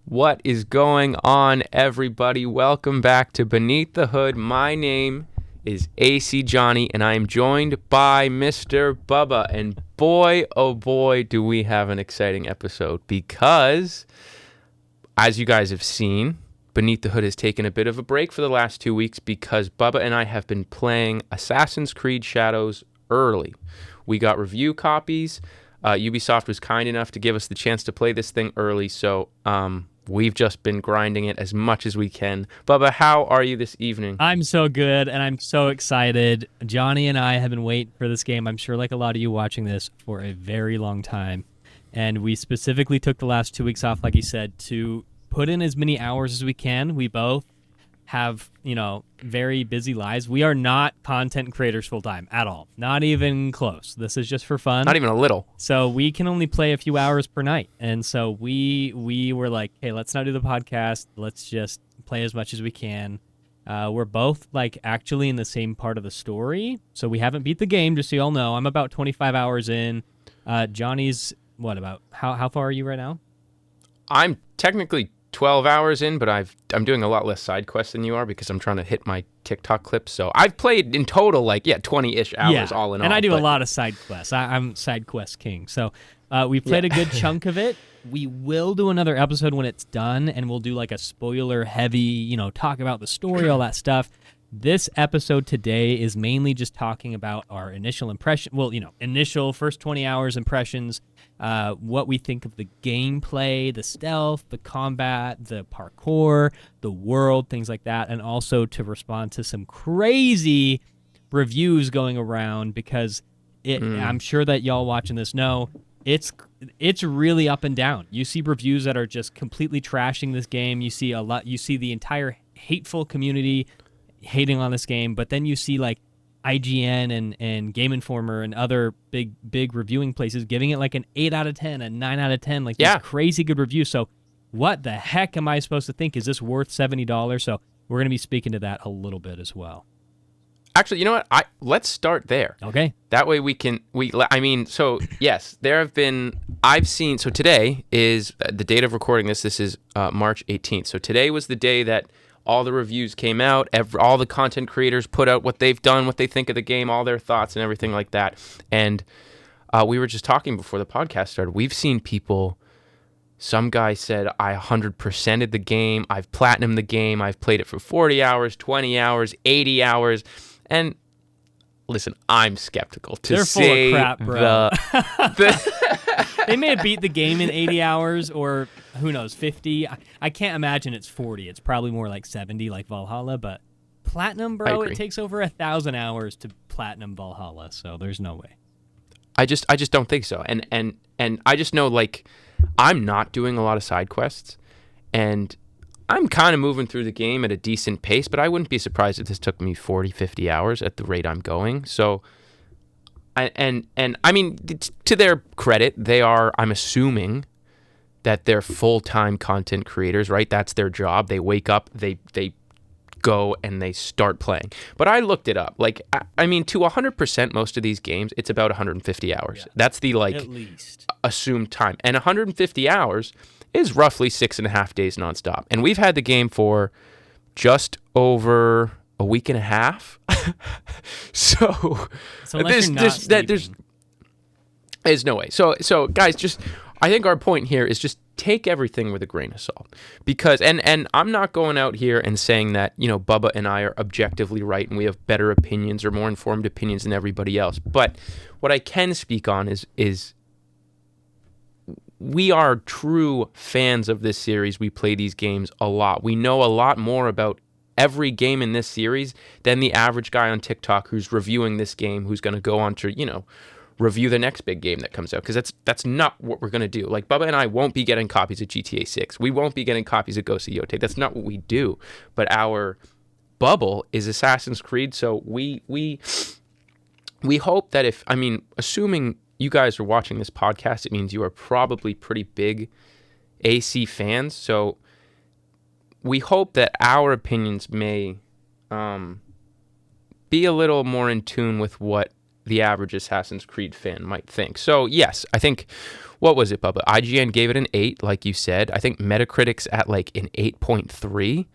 What is going on, everybody? Welcome back to Beneath the Hood. My name is AC Johnny, and I am joined by Mr. Bubba. And boy, oh boy, do we have an exciting episode because, as you guys have seen, Beneath the Hood has taken a bit of a break for the last 2 weeks because Bubba and I have been playing Assassin's Creed Shadows early. We got review copies. Ubisoft was kind enough to give us the chance to play this thing early, so we've just been grinding it as much as we can. Bubba, how are you this evening? I'm so good, and I'm so excited. Johnny and I have been waiting for this game, I'm sure like a lot of you watching this, for a very long time. And we specifically took the last 2 weeks off, like you said, to put in as many hours as we can. We both have, very busy lives. We are not content creators full-time at all. Not even close. This is just for fun. Not even a little. So we can only play a few hours per night. And so we were like, hey, let's not do the podcast. Let's just play as much as we can. We're both actually in the same part of the story. So we haven't beat the game, just so y'all know. I'm about 25 hours in. Johnny's, how far are you right now? I'm technically 12 hours in, but I'm doing a lot less side quests than you are because I'm trying to hit my TikTok clips. So I've played in total 20-ish hours all in all. And I do a lot of side quests. I'm side quest king. So we played a good chunk of it. We will do another episode when it's done, and we'll do a spoiler heavy, talk about the story, all that stuff. This episode today is mainly just talking about our initial impression. Well, initial first 20 hours impressions, what we think of the gameplay, the stealth, the combat, the parkour, the world, things like that, and also to respond to some crazy reviews going around because I'm sure that y'all watching this know it's really up and down. You see reviews that are just completely trashing this game. You see the entire hateful community hating on this game, but then you see IGN and Game Informer and other big reviewing places giving it an 8 out of 10, a 9 out of 10, these crazy good reviews. So what the heck am I supposed to think? Is this worth $70? So we're going to be speaking to that a little bit as well. Actually, you know what? Let's start there. Okay. That way yes, there have been, so today is the date of recording this. This is March 18th. So today was the day that all the reviews came out, all the content creators put out what they've done, what they think of the game, all their thoughts and everything like that. And we were just talking before the podcast started. We've seen people, some guy said, I 100%ed the game, I've platinumed the game, I've played it for 40 hours, 20 hours, 80 hours. And listen, I'm skeptical to They're say full of crap, bro. They may have beat the game in 80 hours or, who knows, 50. I can't imagine it's 40. It's probably more like 70 like Valhalla, but platinum, bro, it takes over 1,000 hours to platinum Valhalla, so there's no way. I just don't think so. And I just know, I'm not doing a lot of side quests, and I'm kind of moving through the game at a decent pace, but I wouldn't be surprised if this took me 40, 50 hours at the rate I'm going. So And I mean, to their credit, they are, I'm assuming, that they're full-time content creators, right? That's their job. They wake up, they go, and they start playing. But I looked it up. I mean, to 100% most of these games, it's about 150 hours. Yeah. That's the, at least assumed time. And 150 hours is roughly 6.5 days nonstop. And we've had the game for just over a week and a half. So there's no way. So guys, I think our point here is just take everything with a grain of salt, because and I'm not going out here and saying that Bubba and I are objectively right and we have better opinions or more informed opinions than everybody else. But what I can speak on is we are true fans of this series. We play these games a lot. We know a lot more about every game in this series than the average guy on TikTok who's reviewing this game, who's going to go on to, review the next big game that comes out, because that's not what we're going to do. Bubba and I won't be getting copies of GTA 6. We won't be getting copies of Ghost of Yotei. That's not what we do. But our bubble is Assassin's Creed, so we hope that assuming you guys are watching this podcast, it means you are probably pretty big AC fans, so we hope that our opinions may be a little more in tune with what the average Assassin's Creed fan might think. So yes, I think, what was it, Bubba? IGN gave it an 8, like you said. I think Metacritic's at like an 8.3.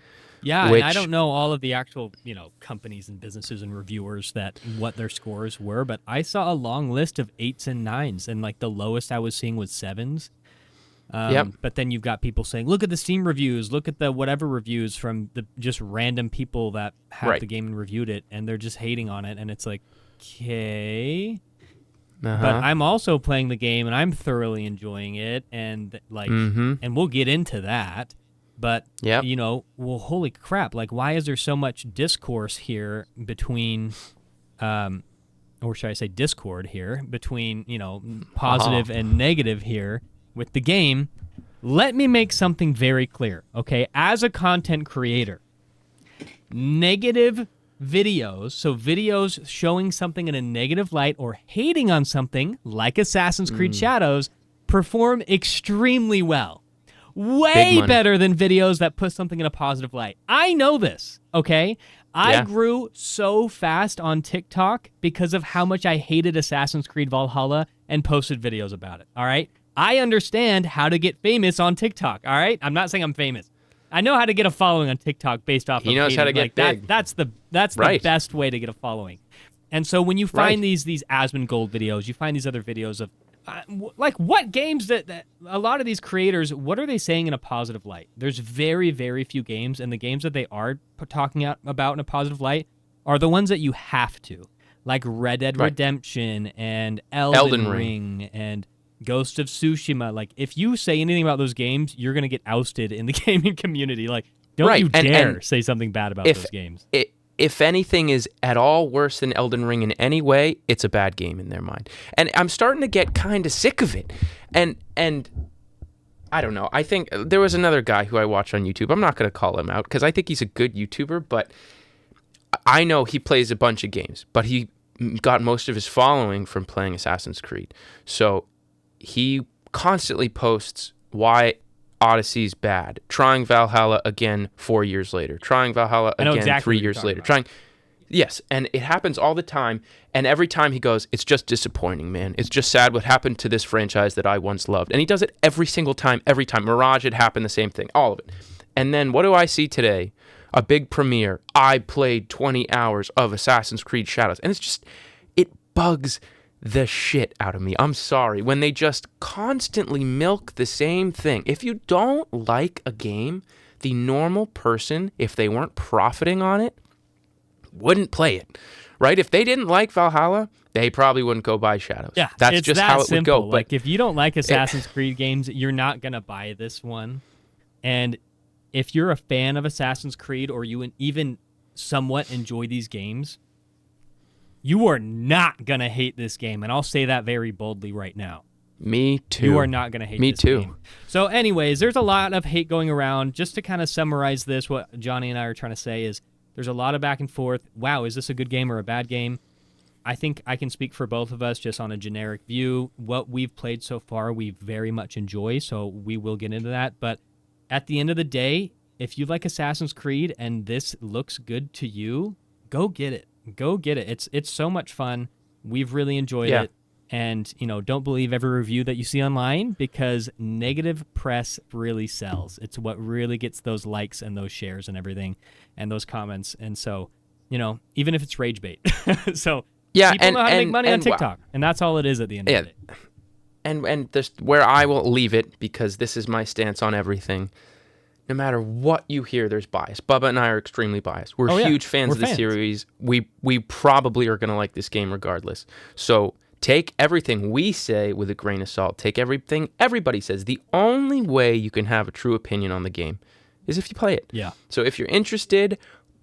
Yeah, and I don't know all of the actual, companies and businesses and reviewers what their scores were, but I saw a long list of 8s and 9s, and like the lowest I was seeing was 7s. But then you've got people saying, look at the Steam reviews, look at the whatever reviews from the just random people that have the game and reviewed it, and they're just hating on it, and it's like, okay. But I'm also playing the game, and I'm thoroughly enjoying it, and and we'll get into that. But, well, holy crap, like, why is there so much discourse here between, or should I say discord here, between, positive and negative here with the game? Let me make something very clear, okay? As a content creator, negative videos, so videos showing something in a negative light or hating on something, like Assassin's Creed Shadows, perform extremely well. Way better than videos that put something in a positive light. I know this, okay? I grew so fast on TikTok because of how much I hated Assassin's Creed Valhalla and posted videos about it, all right? I understand how to get famous on TikTok, all right? I'm not saying I'm famous. I know how to get a following on TikTok based off of He knows how to get big. That's the best way to get a following. And so when you find these Asmongold videos, you find these other videos of like what games that a lot of these creators, what are they saying in a positive light? There's very, very few games, and the games that they are talking about in a positive light are the ones that you have to, like Red Dead Redemption and Elden Ring and Ghost of Tsushima. Like, if you say anything about those games, you're gonna get ousted in the gaming community. Like, don't you dare say something bad about those games. If anything is at all worse than Elden Ring in any way, it's a bad game in their mind. And I'm starting to get kind of sick of it. And I don't know. I think there was another guy who I watch on YouTube. I'm not going to call him out because I think he's a good YouTuber, but I know he plays a bunch of games, but he got most of his following from playing Assassin's Creed. So he constantly posts why Odyssey's bad. Trying Valhalla again 4 years later. Trying Valhalla again 3 years later. Yes, and it happens all the time. And every time he goes, it's just disappointing, man. It's just sad what happened to this franchise that I once loved. And he does it every single time, every time. Mirage had happened, the same thing, all of it. And then what do I see today? A big premiere. I played 20 hours of Assassin's Creed Shadows. And it's just, it bugs the shit out of me. I'm sorry. When they just constantly milk the same thing. If you don't like a game, the normal person, if they weren't profiting on it, wouldn't play it, right? If they didn't like Valhalla, they probably wouldn't go buy Shadows. Yeah, that's just how it would go. But like, if you don't like Assassin's Creed games, you're not gonna buy this one. And if you're a fan of Assassin's Creed, or you even somewhat enjoy these games, you are not going to hate this game, and I'll say that very boldly right now. Me too. You are not going to hate this game. So anyways, there's a lot of hate going around. Just to kind of summarize this, what Johnny and I are trying to say is there's a lot of back and forth. Wow, is this a good game or a bad game? I think I can speak for both of us just on a generic view. What we've played so far, we very much enjoy, so we will get into that. But at the end of the day, if you like Assassin's Creed and this looks good to you, go get it. Go get it. It's so much fun. We've really enjoyed it. And, don't believe every review that you see online, because negative press really sells. It's what really gets those likes and those shares and everything and those comments. And so, even if it's rage bait. So people know how to make money on TikTok. And that's all it is at the end of it. And this, where I will leave it, because this is my stance on everything. No matter what you hear, there's bias. Bubba and I are extremely biased. We're huge fans of the series. We probably are going to like this game regardless. So take everything we say with a grain of salt. Take everything everybody says. The only way you can have a true opinion on the game is if you play it. Yeah. So if you're interested,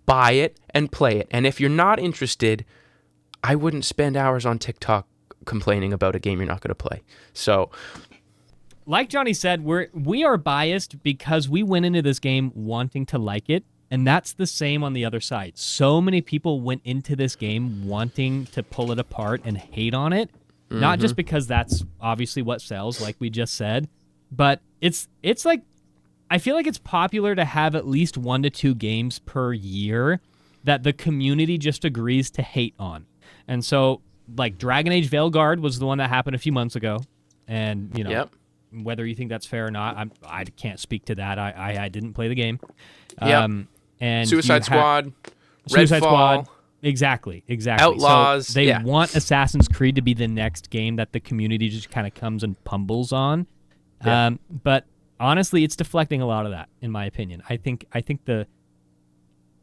buy it and play it. And if you're not interested, I wouldn't spend hours on TikTok complaining about a game you're not going to play. So, like Johnny said, we are biased because we went into this game wanting to like it, and that's the same on the other side. So many people went into this game wanting to pull it apart and hate on it, not just because that's obviously what sells, like we just said, but it's like, I feel like it's popular to have at least 1 to 2 games per year that the community just agrees to hate on. And so like Dragon Age Veilguard was the one that happened a few months ago, and Yep. whether you think that's fair or not, I can't speak to that. I didn't play the game. Yep. And Suicide Squad, Suicide Redfall, Squad. Exactly. Outlaws. So they want Assassin's Creed to be the next game that the community just kind of comes and pumbles on. Yeah. But honestly, it's deflecting a lot of that, in my opinion.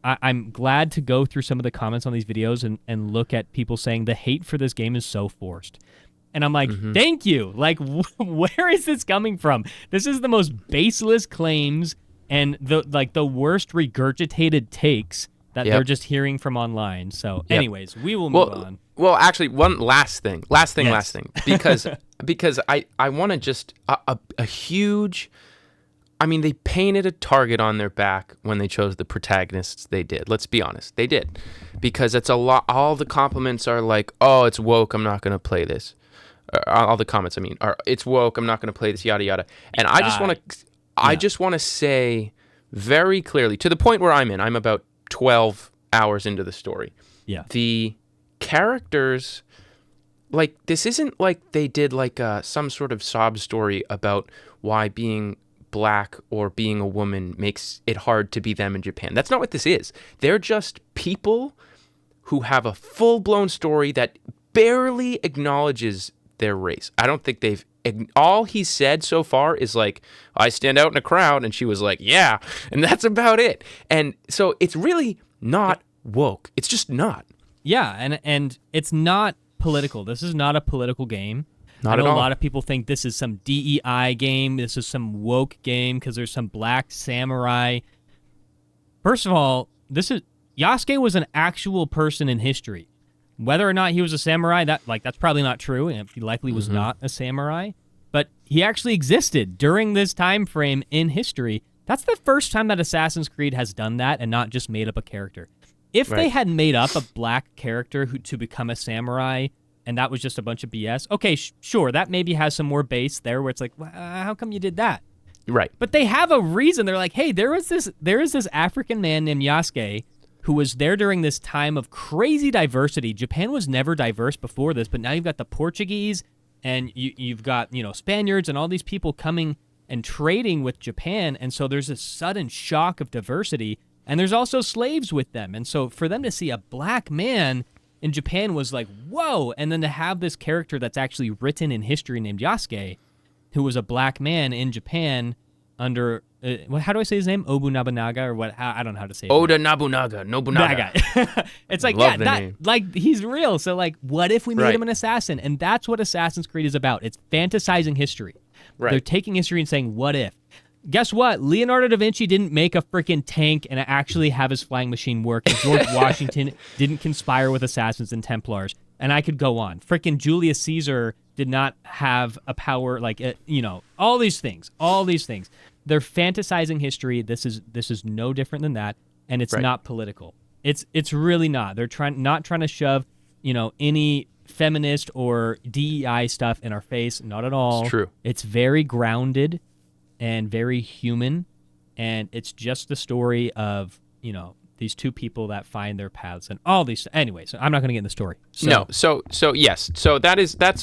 I'm glad to go through some of the comments on these videos and look at people saying the hate for this game is so forced. And I'm like, thank you. Like, where is this coming from? This is the most baseless claims and the worst regurgitated takes that they're just hearing from online. So, anyways, we will move on. Well, actually, one last thing. Last thing. Because I want to just a huge. I mean, they painted a target on their back when they chose the protagonists they did. Let's be honest. They did. Because it's a lot. All the compliments are like, oh, it's woke. I'm not going to play this. All the comments, I mean, are it's woke. I'm not going to play this, yada, yada. And I just want to say very clearly, to the point where I'm about 12 hours into the story. Yeah. The characters, like, this isn't like they did like some sort of sob story about why being black or being a woman makes it hard to be them in Japan. That's not what this is. They're just people who have a full-blown story that barely acknowledges their race. I don't think all he said so far is like, I stand out in a crowd, and she was like, yeah, and that's about it. And so it's really not woke. It's just not. Yeah, and it's not political. This is not a political game. Not I know at all. A lot of people think this is some DEI game. This is some woke game because there's some black samurai. First of all, Yasuke was an actual person in history. Whether or not he was a samurai, that's probably not true. And he likely was not a samurai. But he actually existed during this time frame in history. That's the first time that Assassin's Creed has done that and not just made up a character. If they had made up a black character to become a samurai, and that was just a bunch of BS, okay, sure, that maybe has some more base there where it's like, well, how come you did that? Right. But they have a reason. They're like, hey, there is this African man named Yasuke who was there during this time of crazy diversity. Japan was never diverse before this, but now you've got the Portuguese and you've got, Spaniards and all these people coming and trading with Japan. And so there's this sudden shock of diversity, and there's also slaves with them. And so for them to see a black man in Japan was like, whoa. And then to have this character that's actually written in history named Yasuke, who was a black man in Japan under, how do I say his name? Obu Nobunaga or what? I don't know how to say it. Oda Nobunaga. That guy. It's like, Love the name. Like, he's real. So, like, what if we made him an assassin? And that's what Assassin's Creed is about. It's fantasizing history. Right. They're taking history and saying, what if? Guess what? Leonardo da Vinci didn't make a freaking tank and actually have his flying machine work. And George Washington didn't conspire with assassins and Templars. And I could go on. Freaking Julius Caesar did not have a power like, all these things. They're fantasizing history. This is no different than that, and it's not political. It's really not. They're not trying to shove, any feminist or DEI stuff in our face. Not at all. It's true. It's very grounded and very human, and it's just the story of, these two people that find their paths and all these. Anyway, so I'm not going to get in the story. No. So yes. So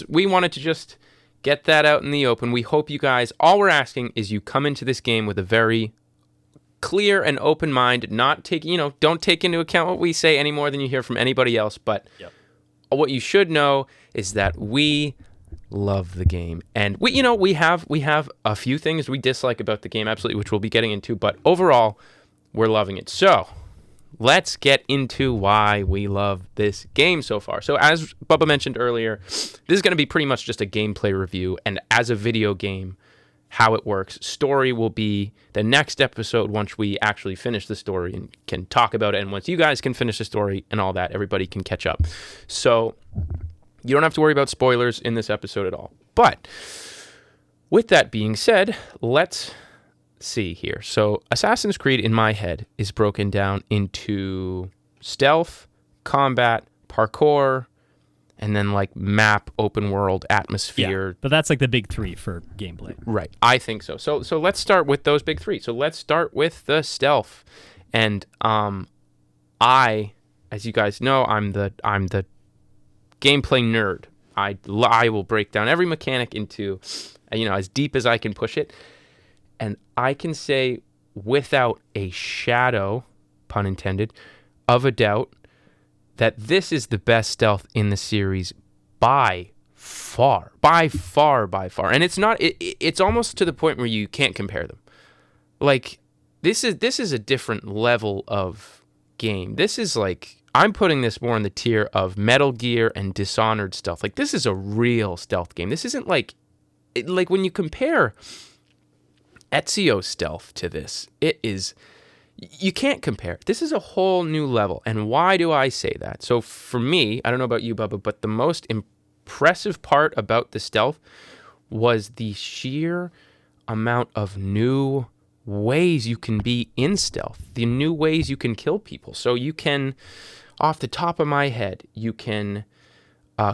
we wanted to just get that out in the open. We hope you guys, all we're asking is you come into this game with a very clear and open mind, don't take into account what we say any more than you hear from anybody else. But what you should know is that we love the game. And we have a few things we dislike about the game, absolutely, which we'll be getting into. But overall, we're loving it. So let's get into why we love this game so far. So as Bubba mentioned earlier, this is going to be pretty much just a gameplay review. And as a video game, how it works. Story will be the next episode once we actually finish the story and can talk about it. And once you guys can finish the story and all that, everybody can catch up. So you don't have to worry about spoilers in this episode at all. But with that being said, let's see here. So Assassin's Creed in my head is broken down into stealth, combat, parkour, and then like map, open world, atmosphere. Yeah, but that's like the big three for gameplay. Right. I think so. So let's start with those big three. So let's start with the stealth. And as you guys know, I'm the gameplay nerd. I will break down every mechanic into, as deep as I can push it. And I can say without a shadow, pun intended, of a doubt, that this is the best stealth in the series by far. And it's not, it's almost to the point where you can't compare them. Like, this is a different level of game. This is like, I'm putting this more in the tier of Metal Gear and Dishonored stealth. Like, this is a real stealth game. This isn't like when you compare Ezio's stealth to this, it is, you can't compare. This is a whole new level. And why do I say that? So for me, I don't know about you, Bubba, but the most impressive part about the stealth was the sheer amount of new ways you can be in stealth, the new ways you can kill people. So you can, off the top of my head, you can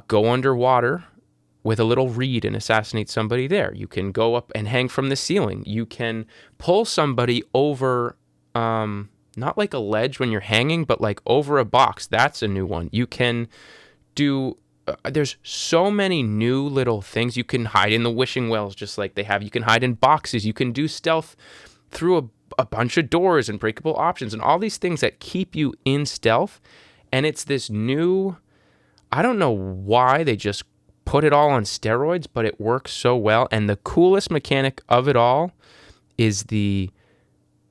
go underwater with a little reed and assassinate somebody there. You can go up and hang from the ceiling. You can pull somebody over, not like a ledge when you're hanging, but like over a box. That's a new one. You can do, there's so many new little things. You can hide in the wishing wells just like they have. You can hide in boxes. You can do stealth through a bunch of doors and breakable options and all these things that keep you in stealth. And it's this new, I don't know why they just put it all on steroids, but it works so well. And the coolest mechanic of it all is the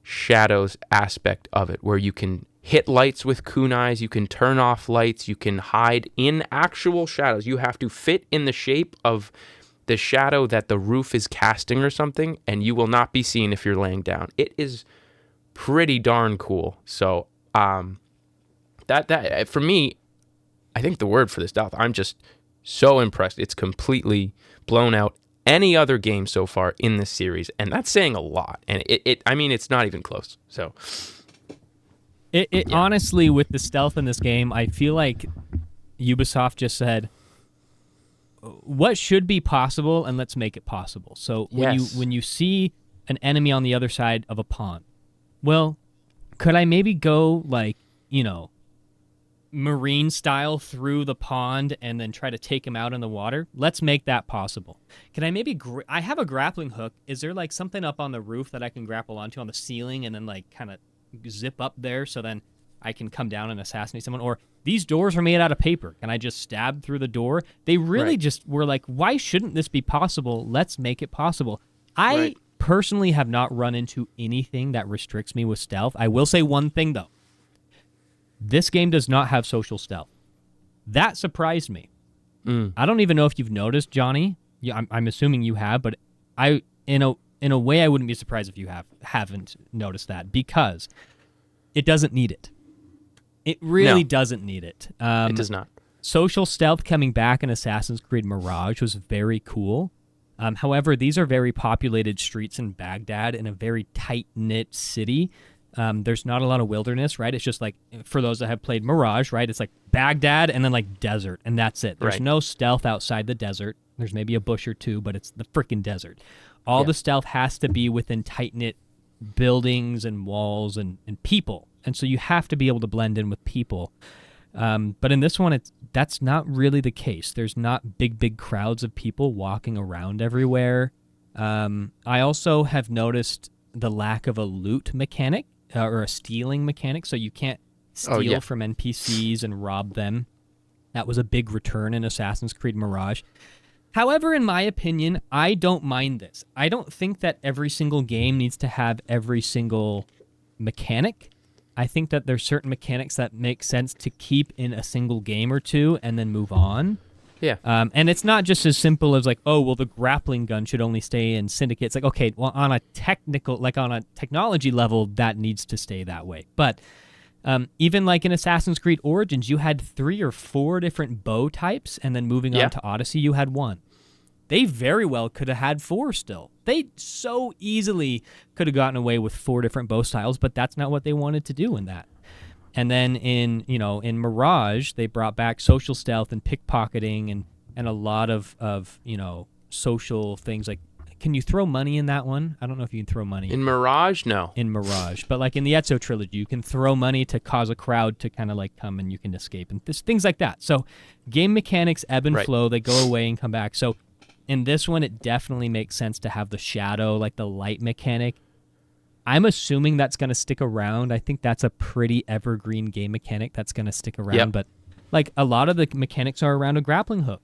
shadows aspect of it, where you can hit lights with kunais, you can turn off lights, you can hide in actual shadows. You have to fit in the shape of the shadow that the roof is casting or something, and you will not be seen if you're laying down. It is pretty darn cool. So that for me, I think the word for this stealth, I'm just so impressed. It's completely blown out any other game so far in this series, and that's saying a lot. And I mean, it's not even close. So honestly, with the stealth in this game, I feel like Ubisoft just said, what should be possible, and let's make it possible. So when you see an enemy on the other side of a pond, well, could I maybe go like, marine style through the pond and then try to take him out in the water? Let's make that possible. Can I maybe I have a grappling hook. Is there like something up on the roof that I can grapple onto on the ceiling and then like kind of zip up there so then I can come down and assassinate someone? Or these doors are made out of paper. Can I just stab through the door? They really just were like, why shouldn't this be possible? Let's make it possible. I personally have not run into anything that restricts me with stealth. I will say one thing though. This game does not have social stealth. That surprised me. I don't even know if you've noticed, Johnny. Yeah, I'm assuming you have, but in a way I wouldn't be surprised if you haven't noticed that, because it doesn't need it. It really doesn't need it. It does not. Social stealth coming back in Assassin's Creed Mirage was very cool. However, these are very populated streets in Baghdad in a very tight-knit city. There's not a lot of wilderness, right? It's just like, for those that have played Mirage, right? It's like Baghdad and then like desert, and that's it. There's no stealth outside the desert. There's maybe a bush or two, but it's the freaking desert. All the stealth has to be within tight-knit buildings and walls and people. And so you have to be able to blend in with people. But in this one, that's not really the case. There's not big crowds of people walking around everywhere. I also have noticed the lack of a loot mechanic. Or a stealing mechanic, so you can't steal from NPCs and rob them. That was a big return in Assassin's Creed Mirage. However, in my opinion, I don't mind this. I don't think that every single game needs to have every single mechanic. I think that there's certain mechanics that make sense to keep in a single game or two and then move on. Yeah. And it's not just as simple as like, oh, well, the grappling gun should only stay in Syndicate. It's like, okay, well, on a technology level, that needs to stay that way. But even like in Assassin's Creed Origins, you had 3 or 4 different bow types, and then moving on to Odyssey, you had 1. They very well could have had 4 still. They so easily could have gotten away with 4 different bow styles, but that's not what they wanted to do in that. And then in Mirage, they brought back social stealth and pickpocketing and a lot of social things like can you throw money in that one? I don't know if you can throw money. In Mirage, no. In Mirage. But like in the Ezio trilogy, you can throw money to cause a crowd to kind of like come and you can escape and things like that. So game mechanics ebb and flow. They go away and come back. So in this one, it definitely makes sense to have the shadow, like the light mechanic. I'm assuming that's going to stick around. I think that's a pretty evergreen game mechanic that's going to stick around. Yep. But like a lot of the mechanics are around a grappling hook.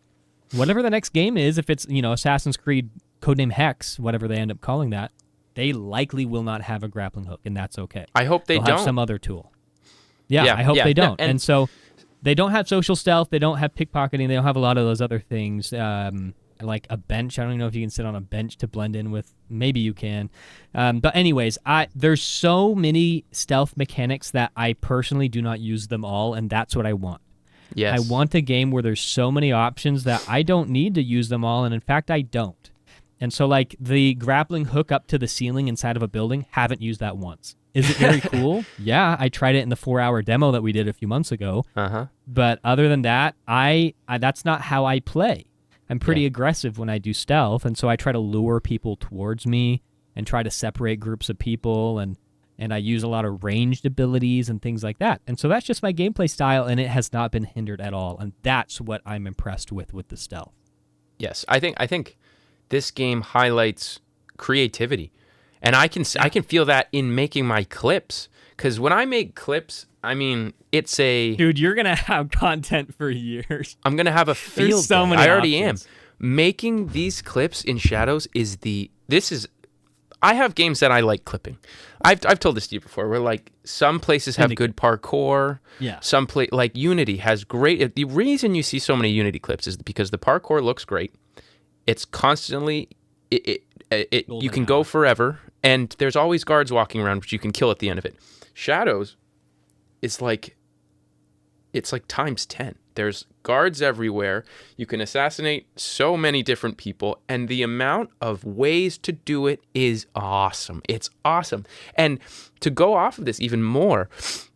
Whatever the next game is, if it's, Assassin's Creed Codename Hex, whatever they end up calling that, they likely will not have a grappling hook, and that's okay. I hope they They'll don't. have some other tool. Yeah, I hope they don't. And so they don't have social stealth. They don't have pickpocketing. They don't have a lot of those other things, like a bench. I don't even know if you can sit on a bench to blend in with. Maybe you can. But anyways, there's so many stealth mechanics that I personally do not use them all, and that's what I want. Yes. I want a game where there's so many options that I don't need to use them all, and in fact, I don't. And so, like, the grappling hook up to the ceiling inside of a building, haven't used that once. Is it very cool? Yeah, I tried it in the 4-hour demo that we did a few months ago. Uh-huh. But other than that, I that's not how I play. I'm pretty aggressive when I do stealth, and so I try to lure people towards me and try to separate groups of people, and I use a lot of ranged abilities and things like that. And so that's just my gameplay style, and it has not been hindered at all. And that's what I'm impressed with the stealth. Yes, I think this game highlights creativity, and I can feel that in making my clips. Because when I make clips, I mean, it's a dude. You're gonna have content for years. I'm gonna have a field. There's so many I already options. am. Making these clips in Shadows I have games that I like clipping. I've told this to you before. Where like some places have good parkour. Yeah. Some like Unity has great. The reason you see so many Unity clips is because the parkour looks great. It's constantly you can go forever, and there's always guards walking around, which you can kill at the end of it. Shadows is like it's like times 10. There's guards everywhere. You can assassinate so many different people, and the amount of ways to do it is awesome. It's awesome. And to go off of this even more,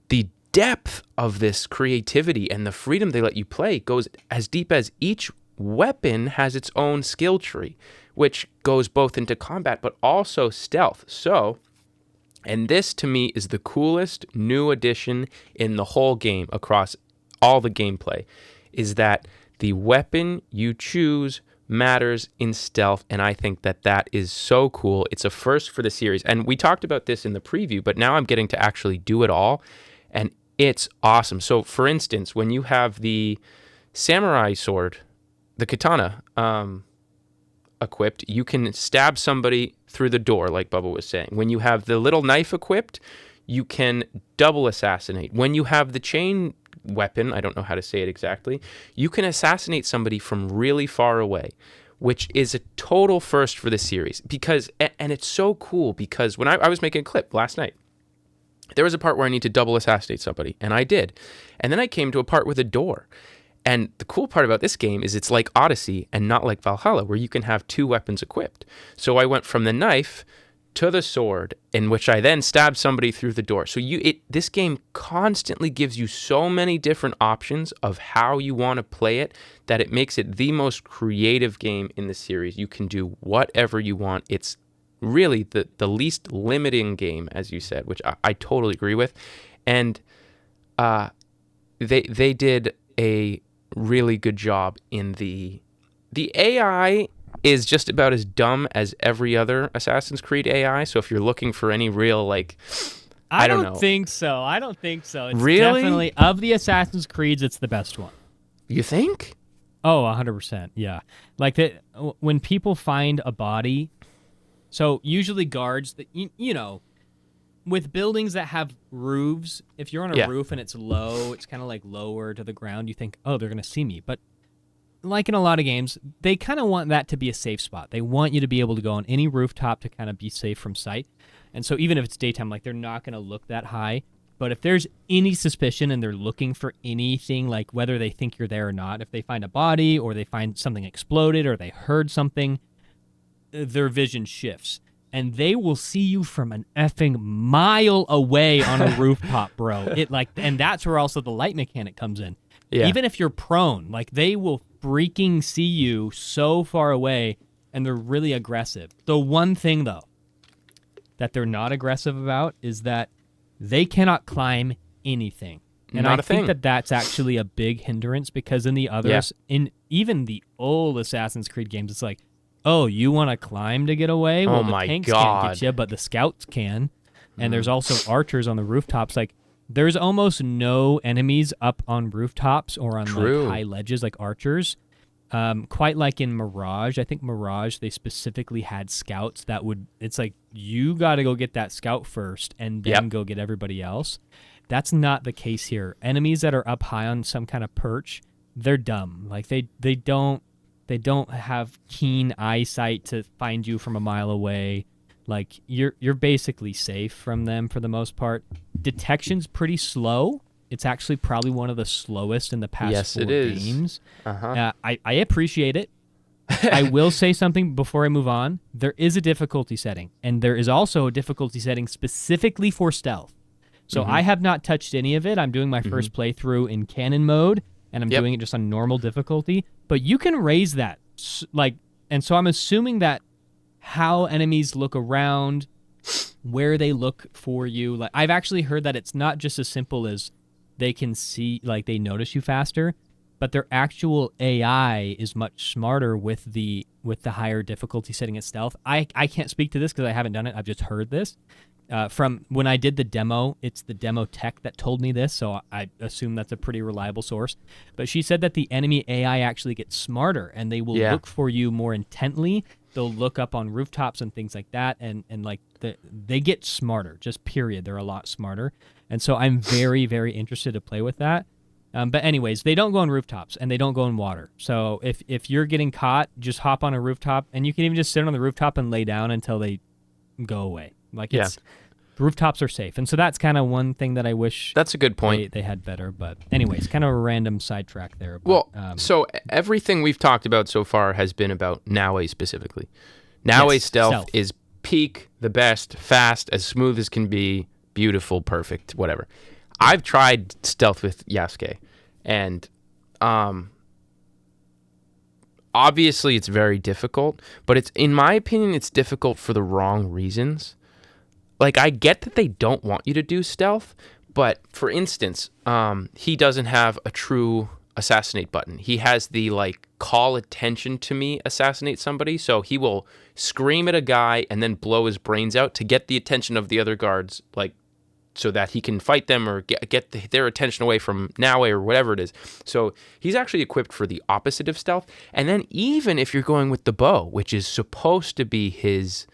the depth of this creativity and the freedom they let you play goes as deep as each weapon has its own skill tree, which goes both into combat but also stealth. So, and this to me is the coolest new addition in the whole game across all the gameplay, is that the weapon you choose matters in stealth, and I think that is so cool. It's a first for the series, and we talked about this in the preview, but now I'm getting to actually do it all, and it's awesome. So, for instance, when you have the samurai sword, the katana, equipped, you can stab somebody through the door, like Bubba was saying. When you have the little knife equipped, you can double assassinate. When you have the chain weapon, I don't know how to say it exactly, you can assassinate somebody from really far away, which is a total first for the series. Because, and it's so cool, because when I was making a clip last night, there was a part where I need to double assassinate somebody, and I did. And then I came to a part with a door. And the cool part about this game is it's like Odyssey and not like Valhalla, where you can have two weapons equipped. So I went from the knife to the sword, in which I then stabbed somebody through the door. So this game constantly gives you so many different options of how you want to play it, that it makes it the most creative game in the series. You can do whatever you want. It's really the least limiting game, as you said, which I totally agree with. And they did a really good job in the AI is just about as dumb as every other Assassin's Creed AI. So if you're looking for any real, like, I don't know. think so. I don't think so. It's really? Definitely, of the Assassin's Creeds, it's the best one. You think? Oh, 100%. Yeah. Like, when people find a body, so usually guards, with buildings that have roofs, if you're on a roof and it's low, it's kind of like lower to the ground, you think, oh, they're going to see me. But like in a lot of games, they kind of want that to be a safe spot. They want you to be able to go on any rooftop to kind of be safe from sight. And so even if it's daytime, like, they're not going to look that high. But if there's any suspicion and they're looking for anything, like whether they think you're there or not, if they find a body or they find something exploded or they heard something, their vision shifts. And they will see you from an effing mile away on a rooftop, bro. And that's where also the light mechanic comes in. Yeah. Even if you're prone, like, they will freaking see you so far away, and they're really aggressive. The one thing, though, that they're not aggressive about is that they cannot climb anything. And Not I a think thing. that that's actually a big hindrance, because in the others, in even the old Assassin's Creed games, it's like, oh, you want to climb to get away? Well, Oh the my tanks God. can't get you, but the scouts can. And there's also archers on the rooftops. Like, there's almost no enemies up on rooftops or on True. like high ledges like archers. Quite like in Mirage. I think Mirage, they specifically had scouts that would, it's like, you got to go get that scout first and then go get everybody else. That's not the case here. Enemies that are up high on some kind of perch, they're dumb. Like they don't have keen eyesight to find you from a mile away. Like you're basically safe from them for the most part. Detection's pretty slow. It's actually probably one of the slowest in the past 4 games. Uh-huh. I appreciate it. I will say something before I move on. There is a difficulty setting, and there is also a difficulty setting specifically for stealth. So I have not touched any of it. I'm doing my first playthrough in canon mode, and I'm doing it just on normal difficulty. But you can raise that, and so I'm assuming that how enemies look around, where they look for you. Like I've actually heard that it's not just as simple as they can see, like they notice you faster, but their actual AI is much smarter with the higher difficulty setting at stealth. I can't speak to this because I haven't done it. I've just heard this. From when I did the demo, it's the demo tech that told me this, so I assume that's a pretty reliable source. But she said that the enemy AI actually gets smarter, and they will look for you more intently. They'll look up on rooftops and things like that, and like they get smarter, just period. They're a lot smarter. And so I'm very, very interested to play with that. But anyways, they don't go on rooftops, and they don't go in water. So if you're getting caught, just hop on a rooftop, and you can even just sit on the rooftop and lay down until they go away. Like the rooftops are safe. And so that's kind of one thing that I wish That's a good point. they had better. But anyways, kind of a random sidetrack there. But, Well, so everything we've talked about so far has been about Naue specifically. Naue's stealth is peak, the best, fast, as smooth as can be, beautiful, perfect, whatever. I've tried stealth with Yasuke, and obviously it's very difficult, but it's, in my opinion, it's difficult for the wrong reasons. Like, I get that they don't want you to do stealth, but for instance, he doesn't have a true assassinate button. He has the, like, call attention to me, assassinate somebody, so he will scream at a guy and then blow his brains out to get the attention of the other guards, like, so that he can fight them or get their attention away from Naue or whatever it is. So he's actually equipped for the opposite of stealth. And then even if you're going with the bow, which is supposed to be his,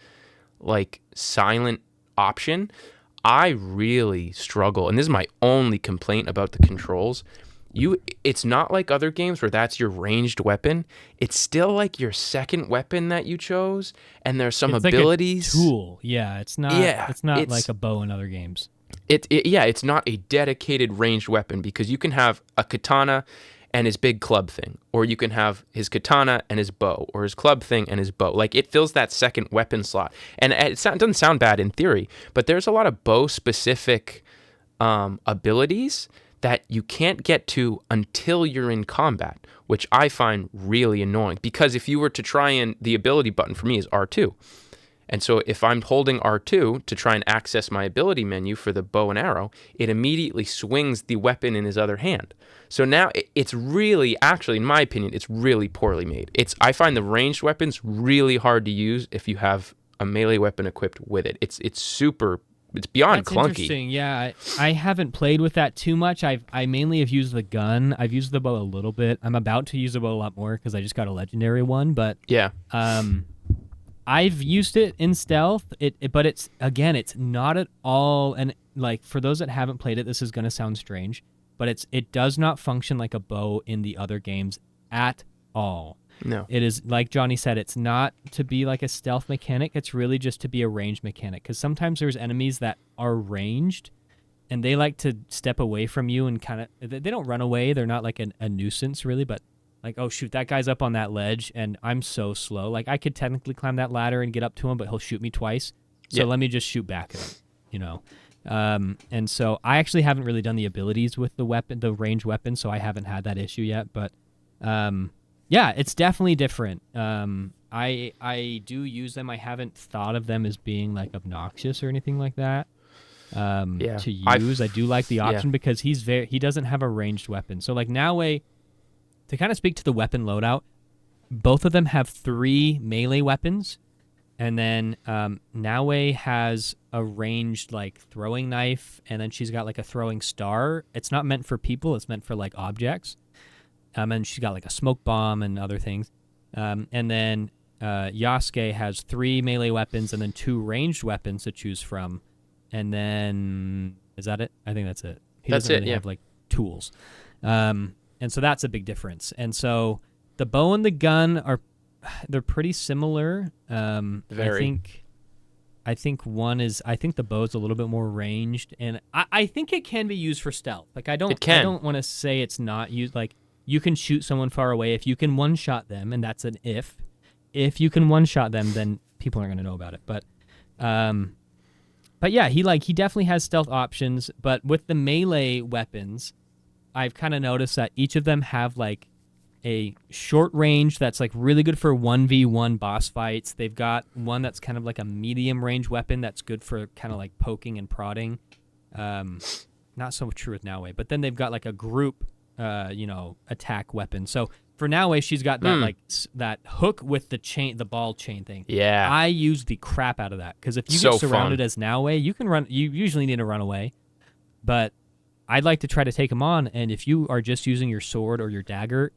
like, silent option, I really struggle, and this is my only complaint about the controls. It's not like other games where that's your ranged weapon. It's still like your second weapon that you chose, and there's some abilities. Like a tool. Yeah, it's not. It's not like a bow in other games. It's not a dedicated ranged weapon, because you can have a katana and his big club thing, or you can have his katana and his bow, or his club thing and his bow. Like, it fills that second weapon slot, and it doesn't sound bad in theory, but there's a lot of bow specific abilities that you can't get to until you're in combat, which I find really annoying, because if you were to try and, the ability button for me is R2. And so if I'm holding R2 to try and access my ability menu for the bow and arrow, it immediately swings the weapon in his other hand. So now it's really, actually, in my opinion, it's really poorly made. I find the ranged weapons really hard to use if you have a melee weapon equipped with it. It's beyond That's clunky. Interesting. Yeah, I haven't played with that too much. I mainly have used the gun. I've used the bow a little bit. I'm about to use the bow a lot more because I just got a legendary one. But yeah. I've used it in stealth, but it's not at all, and like for those that haven't played it, this is going to sound strange, but it does not function like a bow in the other games at all. No. It is, like Johnny said, it's not to be like a stealth mechanic, it's really just to be a ranged mechanic, because sometimes there's enemies that are ranged, and they like to step away from you and kind of, they don't run away, they're not like a nuisance really, but like, oh shoot, that guy's up on that ledge and I'm so slow. Like, I could technically climb that ladder and get up to him, but he'll shoot me twice. So let me just shoot back at him, you know? And so I actually haven't really done the abilities with the ranged weapon, so I haven't had that issue yet. But yeah, it's definitely different. I do use them. I haven't thought of them as being like obnoxious or anything like that. To use, I do like the option because he doesn't have a ranged weapon. So like Naue, to kind of speak to the weapon loadout, both of them have 3 melee weapons, and then Naue has a ranged like throwing knife, and then she's got like a throwing star. It's not meant for people; it's meant for like objects. And she's got like a smoke bomb and other things. And then Yasuke has 3 melee weapons and then 2 ranged weapons to choose from. And then is that it? I think that's it. He doesn't really have like tools. And so that's a big difference. And so the bow and the gun they're pretty similar. Very. I think the bow's a little bit more ranged, and I think it can be used for stealth. Like I don't want to say it's not used. Like you can shoot someone far away if you can one-shot them, and that's an if. If you can one-shot them, then people aren't going to know about it. But yeah, he definitely has stealth options. But with the melee weapons, I've kind of noticed that each of them have like a short range that's like really good for 1v1 boss fights. They've got one that's kind of like a medium range weapon that's good for kind of like poking and prodding. Not so true with Naue, but then they've got like a group attack weapon. So for Naue, she's got that that hook with the ball chain thing. Yeah. I use the crap out of that because if you get surrounded as Naue, you can run. You usually need to run away, but I'd like to try to take them on. And if you are just using your sword or your dagger,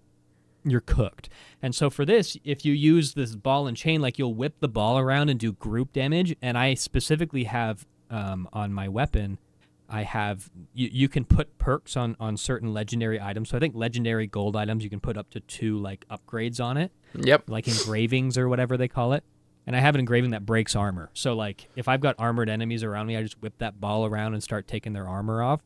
you're cooked. And so for this, if you use this ball and chain, like you'll whip the ball around and do group damage. And I specifically have on my weapon, I have you can put perks on certain legendary items. So I think legendary gold items you can put up to 2 like upgrades on it. Yep. Like engravings or whatever they call it. And I have an engraving that breaks armor. So like if I've got armored enemies around me, I just whip that ball around and start taking their armor off.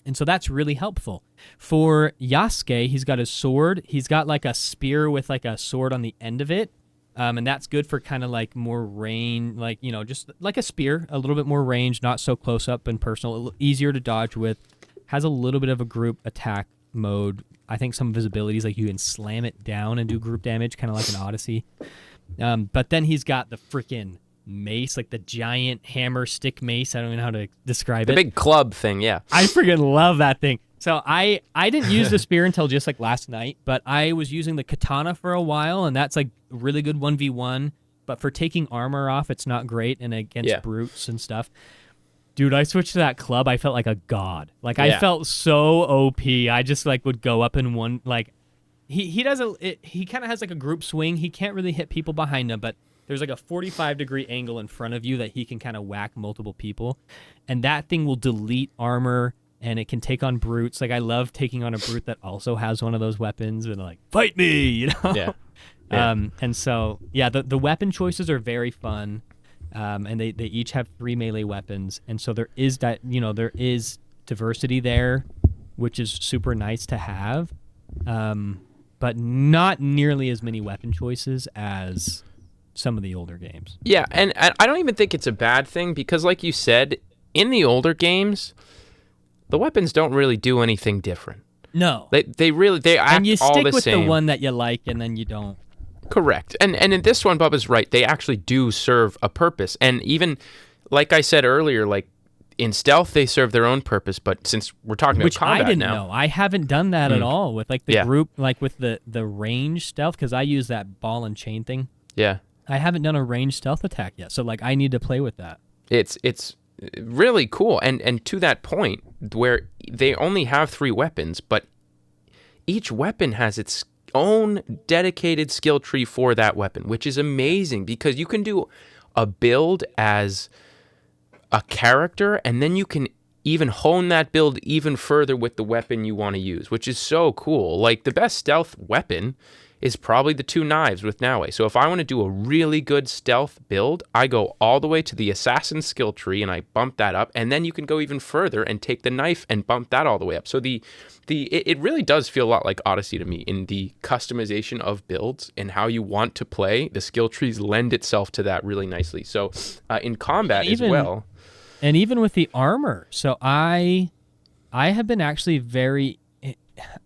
And so that's really helpful. For Yasuke, he's got his sword. He's got like a spear with like a sword on the end of it. And that's good for kind of like more range, like, just like a spear, a little bit more range, not so close up and personal, a little easier to dodge with. Has a little bit of a group attack mode. I think some of his abilities, like you can slam it down and do group damage, kind of like an Odyssey. But then he's got the freaking mace, like the giant hammer stick mace. I don't even know how to describe it. The big club thing, yeah. I freaking love that thing. So I didn't use the spear until just like last night, but I was using the katana for a while, and that's like really good 1v1. But for taking armor off, it's not great, and against brutes and stuff. Dude, I switched to that club. I felt like a god. Like I felt so OP. I just like would go up in one like he kind of has like a group swing. He can't really hit people behind him, but there's like a 45-degree angle in front of you that he can kind of whack multiple people. And that thing will delete armor, and it can take on brutes. Like, I love taking on a brute that also has one of those weapons and like, fight me, Yeah. And so, yeah, the weapon choices are very fun. And they each have 3 melee weapons. And so there is there is diversity there, which is super nice to have. But not nearly as many weapon choices as some of the older games. Yeah, and I don't even think it's a bad thing because, like you said, in the older games, the weapons don't really do anything different. No, they act all the same. And you stick with the one that you like, and then you don't. Correct. And in this one, Bubba's right. They actually do serve a purpose. And even, like I said earlier, like in stealth, they serve their own purpose. But since we're talking about combat now. Which I didn't know. I haven't done that at all with like the group, like with the range stealth, because I use that ball and chain thing. Yeah. I haven't done a ranged stealth attack yet. So like I need to play with that. It's really cool. And to that point where they only have 3 weapons, but each weapon has its own dedicated skill tree for that weapon, which is amazing because you can do a build as a character and then you can even hone that build even further with the weapon you want to use, which is so cool. Like the best stealth weapon is probably the 2 knives with Naue. So if I want to do a really good stealth build, I go all the way to the assassin skill tree and I bump that up, and then you can go even further and take the knife and bump that all the way up. So it really does feel a lot like Odyssey to me in the customization of builds and how you want to play. The skill trees lend itself to that really nicely. So in combat as well. And even with the armor. So I have been actually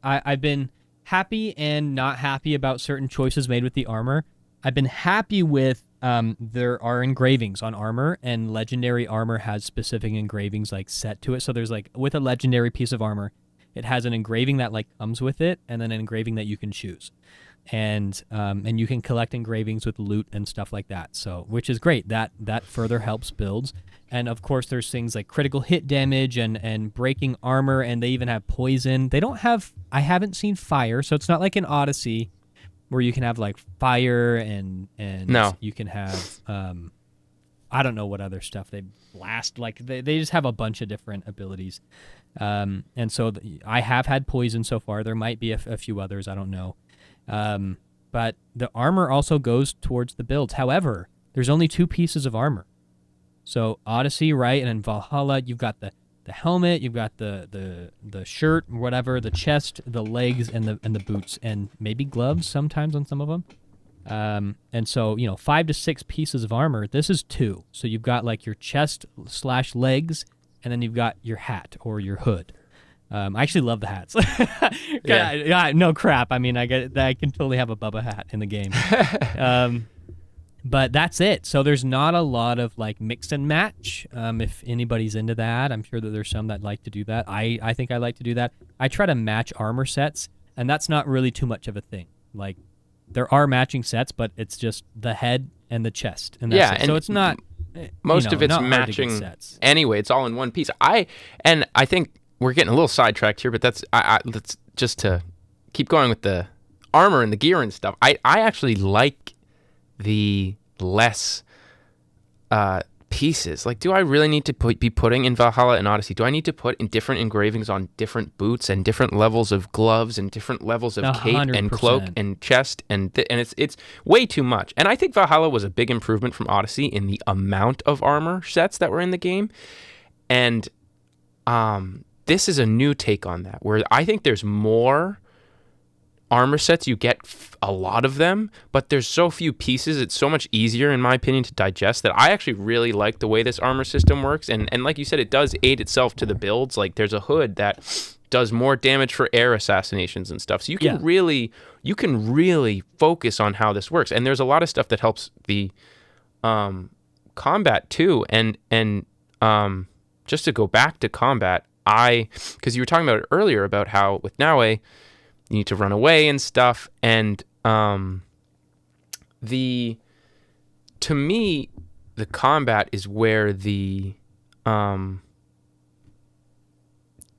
I've been happy and not happy about certain choices made with the armor. I've been happy with there are engravings on armor, and legendary armor has specific engravings like set to it. So there's like with a legendary piece of armor, it has an engraving that like comes with it, and then an engraving that you can choose, and you can collect engravings with loot and stuff like that. So which is great. That further helps builds. And of course, there's things like critical hit damage and breaking armor, and they even have poison. They don't have. I haven't seen fire, so it's not like in Odyssey, where you can have like fire and No. you can have I don't know what other stuff they blast. Like they just have a bunch of different abilities. And so I have had poison so far. There might be a few others. I don't know. But the armor also goes towards the builds. However, there's only 2 pieces of armor. So Odyssey, right, and in Valhalla, you've got the helmet, you've got the shirt, whatever, the chest, the legs, and the boots, and maybe gloves sometimes on some of them. And so 5 to 6 pieces of armor. This is 2. So you've got like your chest / legs, and then you've got your hat or your hood. I actually love the hats. Yeah, no crap. I mean, I can totally have a Bubba hat in the game. But that's it. So there's not a lot of like mix and match. If anybody's into that, I'm sure that there's some that like to do that. I think I like to do that. I try to match armor sets, and that's not really too much of a thing. Like there are matching sets, but it's just the head and the chest, and that's it. And so it's not most of it's not hard to get matching sets. anyway. It's all in one piece. I think we're getting a little sidetracked here, but that's let's just to keep going with the armor and the gear and stuff. I actually like the less pieces. Like, do I really need to be putting in Valhalla and Odyssey? Do I need to put in different engravings on different boots and different levels of gloves and different levels of cape 100%. and cloak and chest and it's way too much. And I think Valhalla was a big improvement from Odyssey in the amount of armor sets that were in the game. And this is a new take on that, where I think there's more armor sets. You get a lot of them, but there's so few pieces. It's so much easier, in my opinion, to digest that I actually really like the way this armor system works. And like you said, it does aid itself to the builds. Like there's a hood that does more damage for air assassinations and stuff. So you can really focus on how this works. And there's a lot of stuff that helps the combat too. And just to go back to combat, because you were talking about it earlier about how with Naue, you need to run away and stuff. And to me, the combat is where the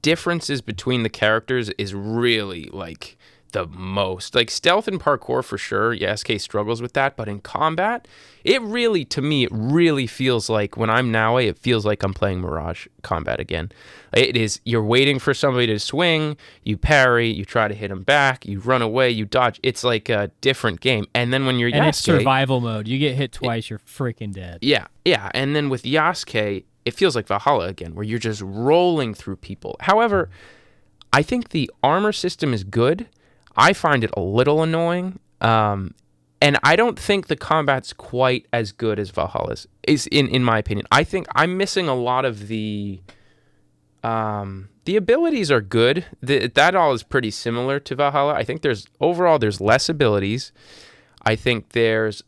differences between the characters is really like the most. Like stealth and parkour for sure, SK struggles with that, but in combat, it really feels like when I'm Naue, it feels like I'm playing Mirage combat again. It is, you're waiting for somebody to swing, you parry, you try to hit them back, you run away, you dodge. It's like a different game. And then when you're Yasuke, it's survival mode. You get hit twice, you're freaking dead. Yeah. And then with Yasuke, it feels like Valhalla again, where you're just rolling through people. However, I think the armor system is good. I find it a little annoying, and I don't think the combat's quite as good as Valhalla's, is in my opinion. I think I'm missing a lot of the abilities are good. That all is pretty similar to Valhalla. I think there's less abilities. I think there's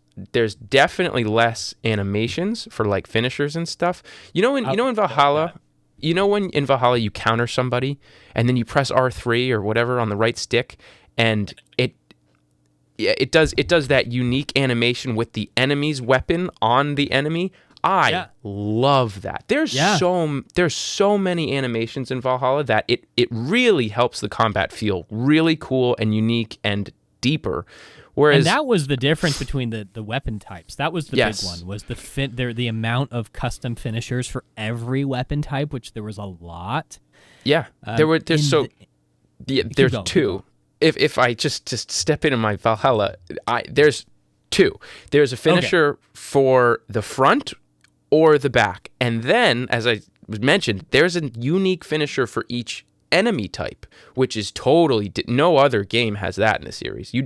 definitely less animations for like finishers and stuff. In Valhalla, when in Valhalla you counter somebody and then you press R3 or whatever on the right stick, and it does that unique animation with the enemy's weapon on the enemy. I love that. There's so many animations in Valhalla that it really helps the combat feel really cool and unique and deeper. Whereas, and that was the difference between the weapon types. That was the big one, was the amount of custom finishers for every weapon type, which there was a lot. Yeah, there's two. If I just step into my Valhalla, there's two. There's a finisher for the front or the back. And then, as I mentioned, there's a unique finisher for each enemy type, which is totally no other game has that in the series. You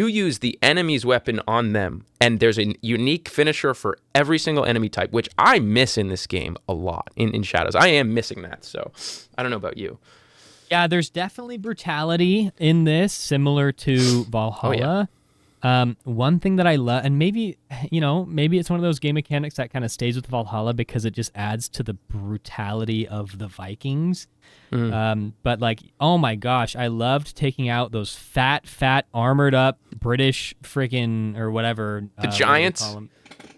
use the enemy's weapon on them, and there's a unique finisher for every single enemy type, which I miss in this game a lot in Shadows. I am missing that, so I don't know about you. Yeah, there's definitely brutality in this, similar to Valhalla. One thing that I love, and maybe it's one of those game mechanics that kind of stays with Valhalla because it just adds to the brutality of the Vikings. But like, oh my gosh, I loved taking out those fat, armored up British freaking or whatever. The giants?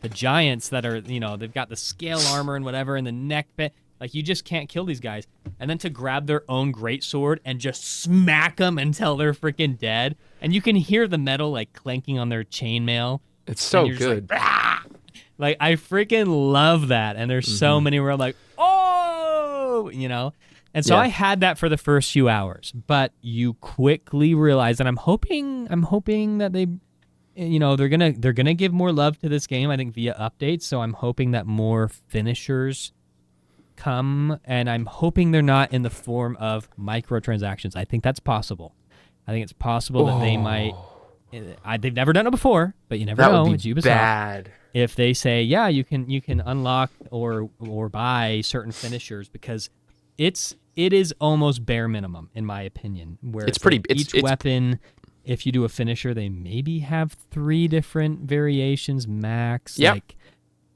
The giants that are, they've got the scale armor and whatever and the neck bit. Like, you just can't kill these guys. And then to grab their own greatsword and just smack them until they're freaking dead. And you can hear the metal, like, clanking on their chainmail. It's so good. Like, I freaking love that. And there's so many where I'm like, oh, And so I had that for the first few hours. But you quickly realize, and I'm hoping that they... they're gonna give more love to this game, I think, via updates. So I'm hoping that more finishers come, and I'm hoping they're not in the form of microtransactions. I think that's possible. I think it's possible that they might. They've never done it before, but you never know. It's Ubisoft. Bad. If they say, yeah, you can unlock or buy certain finishers, because it is almost bare minimum in my opinion. Where it's pretty. Like each weapon. If you do a finisher, they maybe have 3 different variations max. Yep. Like,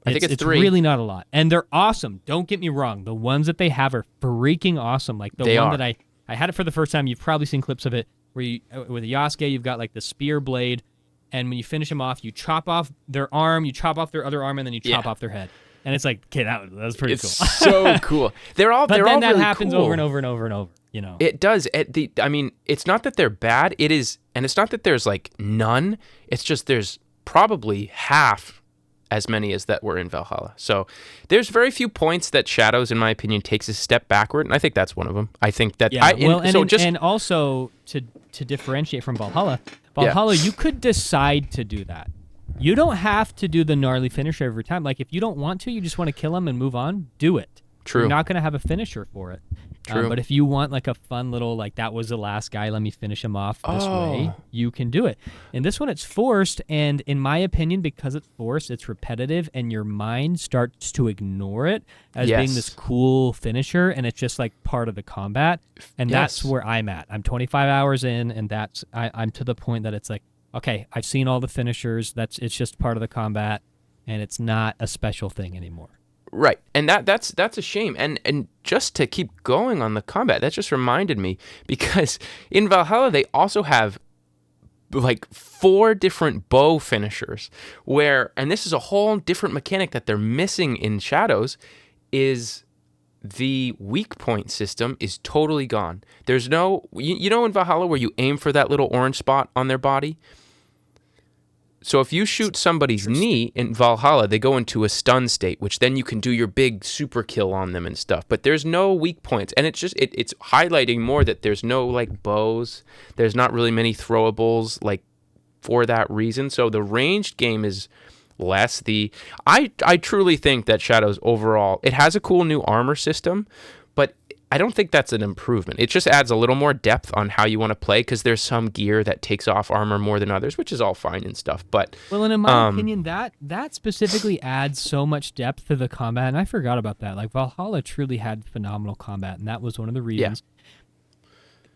I think it's 3. Really not a lot. And they're awesome. Don't get me wrong. The ones that they have are freaking awesome. Like the one that I had it for the first time. You've probably seen clips of it where with Yasuke, you've got like the spear blade. And when you finish them off, you chop off their arm, you chop off their other arm, and then you chop off their head. And it's like, okay, that was pretty cool. It's so cool. They're all that really happens cool. over and over and over and over. It does. It's not that they're bad. It is, and it's not that there's like none. It's just there's probably half as many as that were in Valhalla. So there's very few points that Shadows, in my opinion, takes a step backward, and I think that's one of them. I think that. And also to differentiate from Valhalla, you could decide to do that. You don't have to do the gnarly finisher every time. Like, if you don't want to, you just want to kill them and move on, do it. True. You're not going to have a finisher for it. True. But if you want like a fun little, like, that was the last guy, let me finish him off this way, you can do it. In this one, it's forced, and in my opinion, because it's forced, it's repetitive, and your mind starts to ignore it as being this cool finisher, and it's just like part of the combat. And that's where I'm at. I'm 25 hours in, and I'm to the point that it's like, okay, I've seen all the finishers. It's just part of the combat, and it's not a special thing anymore. Right, and that's a shame. And just to keep going on the combat, that just reminded me, because in Valhalla they also have like 4 different bow finishers, and this is a whole different mechanic that they're missing in Shadows, is the weak point system is totally gone. There's no, in Valhalla where you aim for that little orange spot on their body. So if you shoot somebody's knee in Valhalla, they go into a stun state, which then you can do your big super kill on them and stuff. But there's no weak points, and it's just it's highlighting more that there's no like bows. There's not really many throwables like for that reason. So the ranged game is less. I truly think that Shadows overall, it has a cool new armor system, but I don't think that's an improvement. It just adds a little more depth on how you want to play, because there's some gear that takes off armor more than others, which is all fine and stuff. But and in my opinion, that specifically adds so much depth to the combat, and I forgot about that. Like, Valhalla truly had phenomenal combat, and that was one of the reasons.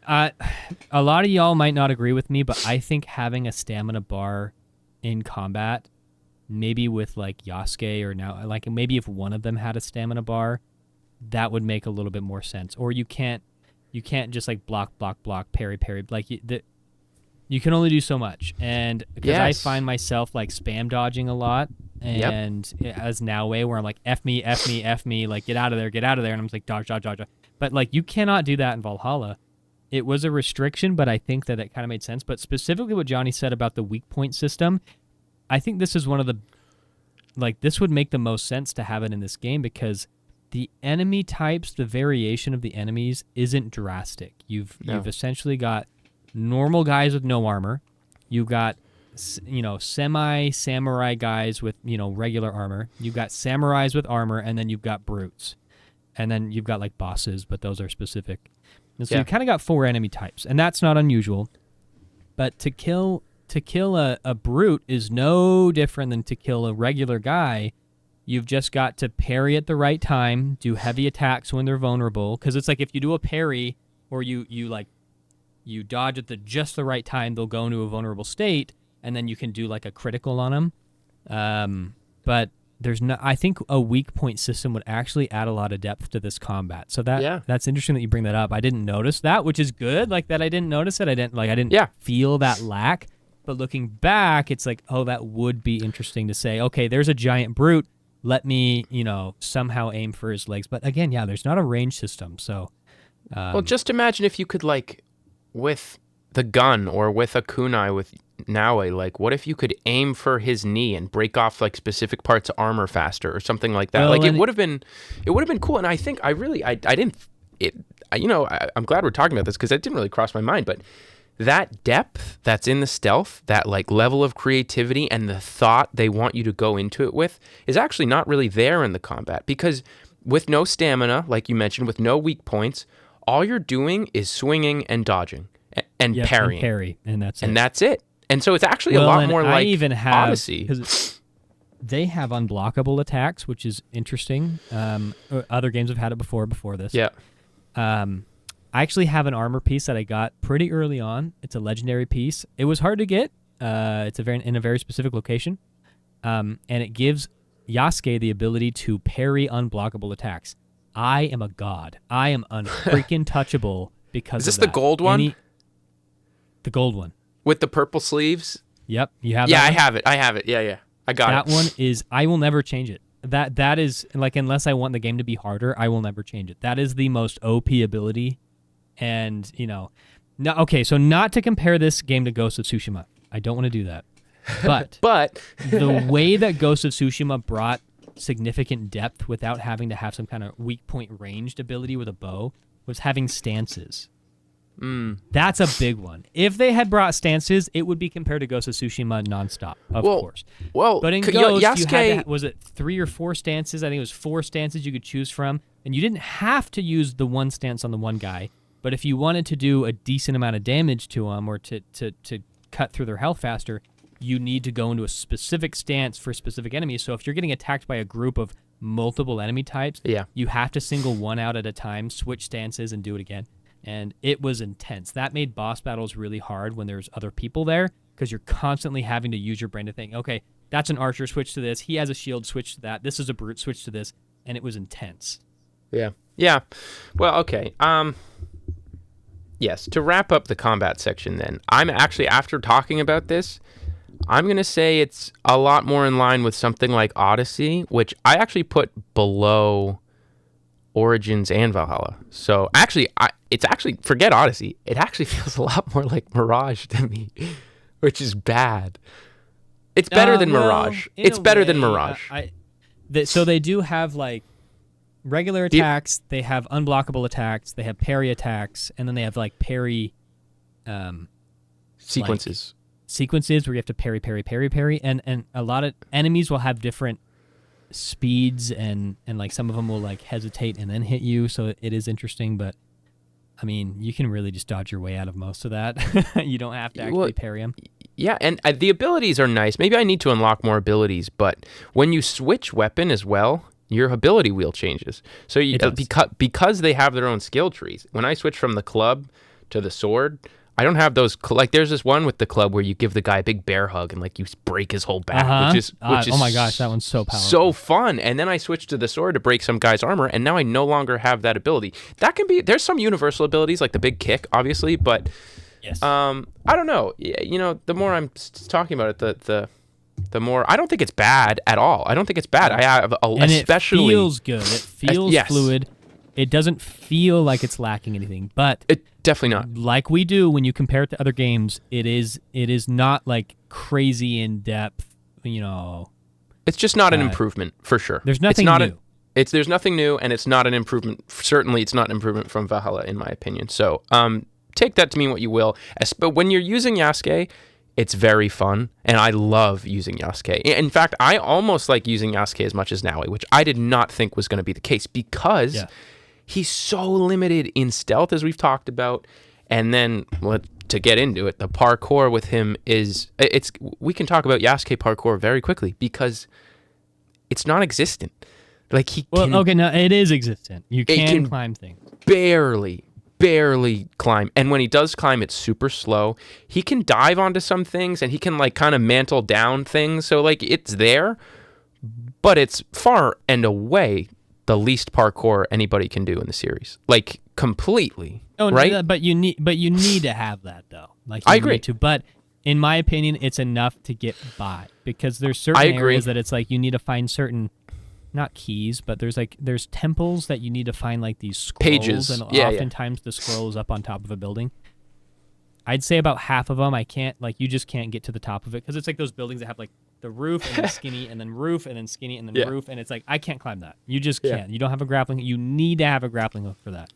A lot of y'all might not agree with me, but I think having a stamina bar in combat, maybe with like Yasuke, or now like maybe if one of them had a stamina bar, that would make a little bit more sense. Or you can't just like block, parry. Like you can only do so much. And because I find myself like spam dodging a lot, and as Noway, where I'm like, F me, like get out of there. And I'm just like, dodge. But like, you cannot do that in Valhalla. It was a restriction, but I think that it kind of made sense. But specifically what Johnny said about the weak point system, I think this is one of the, like, this would make the most sense to have it in this game, because the enemy types, the variation of the enemies isn't drastic. You've essentially got normal guys with no armor. You've got, semi-samurai guys with, regular armor. You've got samurais with armor, and then you've got brutes. And then you've got like bosses, but those are specific. And so you kind of got 4 enemy types, and that's not unusual. But to kill a brute is no different than to kill a regular guy. You've just got to parry at the right time, do heavy attacks when they're vulnerable. Because it's like if you do a parry, or you dodge at just the right time, they'll go into a vulnerable state. and then you can do like a critical on him. But there's no. I think a weak point system would actually add a lot of depth to this combat. So that's interesting that you bring that up. I didn't notice that, which is good. Like that, I didn't notice it. I didn't feel that lack. But looking back, it's like, oh, that would be interesting to say. Okay, there's a giant brute. Let me, somehow aim for his legs. But again, there's not a range system. So, well, just imagine if you could like, with the gun or with a kunai with Naue, like what if you could aim for his knee and break off like specific parts of armor faster or something like that? Well, like it would have been cool. And I think I'm glad we're talking about this because that didn't really cross my mind, but that depth that's in the stealth, that like level of creativity and the thought they want you to go into it with is actually not really there in the combat, because with no stamina, like you mentioned, with no weak points, all you're doing is swinging and dodging and parrying. And that's it. And so it's actually a lot more like Odyssey. Because they have unblockable attacks, which is interesting. Other games have had it before this. Yeah. I actually have an armor piece that I got pretty early on. It's a legendary piece. It was hard to get. It's in a very specific location. And it gives Yasuke the ability to parry unblockable attacks. I am a god. I am unfreaking touchable because Is this of that. the gold one? The gold one. With the purple sleeves? Yep. You have that? Yeah, I have it. Yeah. I got it. That one is, I will never change it. That is, like, unless I want the game to be harder, I will never change it. That is the most OP ability. And, so not to compare this game to Ghost of Tsushima. I don't want to do that. But the way that Ghost of Tsushima brought significant depth without having to have some kind of weak point ranged ability with a bow was having stances. That's a big one. If they had brought stances, it would be compared to Ghost of Tsushima nonstop, of course. Well, but in Ghost, you had was it 3 or 4 stances? I think it was 4 stances you could choose from, and you didn't have to use the one stance on the one guy. But if you wanted to do a decent amount of damage to them or to cut through their health faster, you need to go into a specific stance for specific enemies. So if you're getting attacked by a group of multiple enemy types, you have to single one out at a time, switch stances, and do it again. And it was intense. That made boss battles really hard when there's other people there, because you're constantly having to use your brain to think, okay, that's an archer, switch to this. He has a shield, switch to that. This is a brute, switch to this. And it was intense. Yeah. Well, okay. Yes, to wrap up the combat section then, I'm actually, after talking about this, I'm going to say it's a lot more in line with something like Odyssey, which I actually put below Origins and Valhalla. So actually, forget Odyssey. It actually feels a lot more like Mirage to me, which is bad. It's better than Mirage. It's better than Mirage. So they do have like regular attacks, they have unblockable attacks, they have parry attacks, and then they have like parry sequences. Sequences where you have to parry, and a lot of enemies will have different speeds, and like some of them will like hesitate and then hit you, so it is interesting. But I mean, you can really just dodge your way out of most of that. You don't have to actually parry them. Yeah, and the abilities are nice. Maybe I need to unlock more abilities, but when you switch weapon as well, your ability wheel changes. So because they have their own skill trees. When I switch from the club to the sword, I don't have those. Like, there's this one with the club where you give the guy a big bear hug and like you break his whole back, which is oh my gosh, that one's so powerful, so fun. And then I switched to the sword to break some guy's armor, and now I no longer have that ability. That can be. There's some universal abilities like the big kick, obviously, but yes. I don't know. The more I'm talking about it, the more I don't think it's bad at all. I don't think it's bad. I have especially it feels good. It feels fluid. It doesn't feel like it's lacking anything, but it definitely not. Like we do when you compare it to other games, it is not like crazy in depth. It's just not an improvement for sure. There's nothing new. There's nothing new, and it's not an improvement. Certainly, it's not an improvement from Valhalla, in my opinion. So, take that to mean what you will. But when you're using Yasuke, it's very fun, and I love using Yasuke. In fact, I almost like using Yasuke as much as Naue, which I did not think was going to be the case, because he's so limited in stealth, as we've talked about. And then, to get into it, the parkour with him we can talk about Yasuke parkour very quickly, because it's non-existent. Like, it is existent. You can climb things. barely climb. And when he does climb, it's super slow. He can dive onto some things, and he can like kind of mantle down things. So like it's there, but it's far and away the least parkour anybody can do in the series. Like completely. Oh, right? No, but you need to have that though. Like I you agree. need to, but in my opinion, it's enough to get by because there's certain I agree. areas that it's like you need to find certain, not keys, but there's temples that you need to find like these scrolls, Pages. and Yeah, oftentimes the scroll is up on top of a building. I'd say about half of them you just can't get to the top of it because it's like those buildings that have like the roof and then skinny and then roof and then skinny and then roof, and it's like I can't climb that. You just can't. You don't have a grappling. You need to have a grappling hook for that.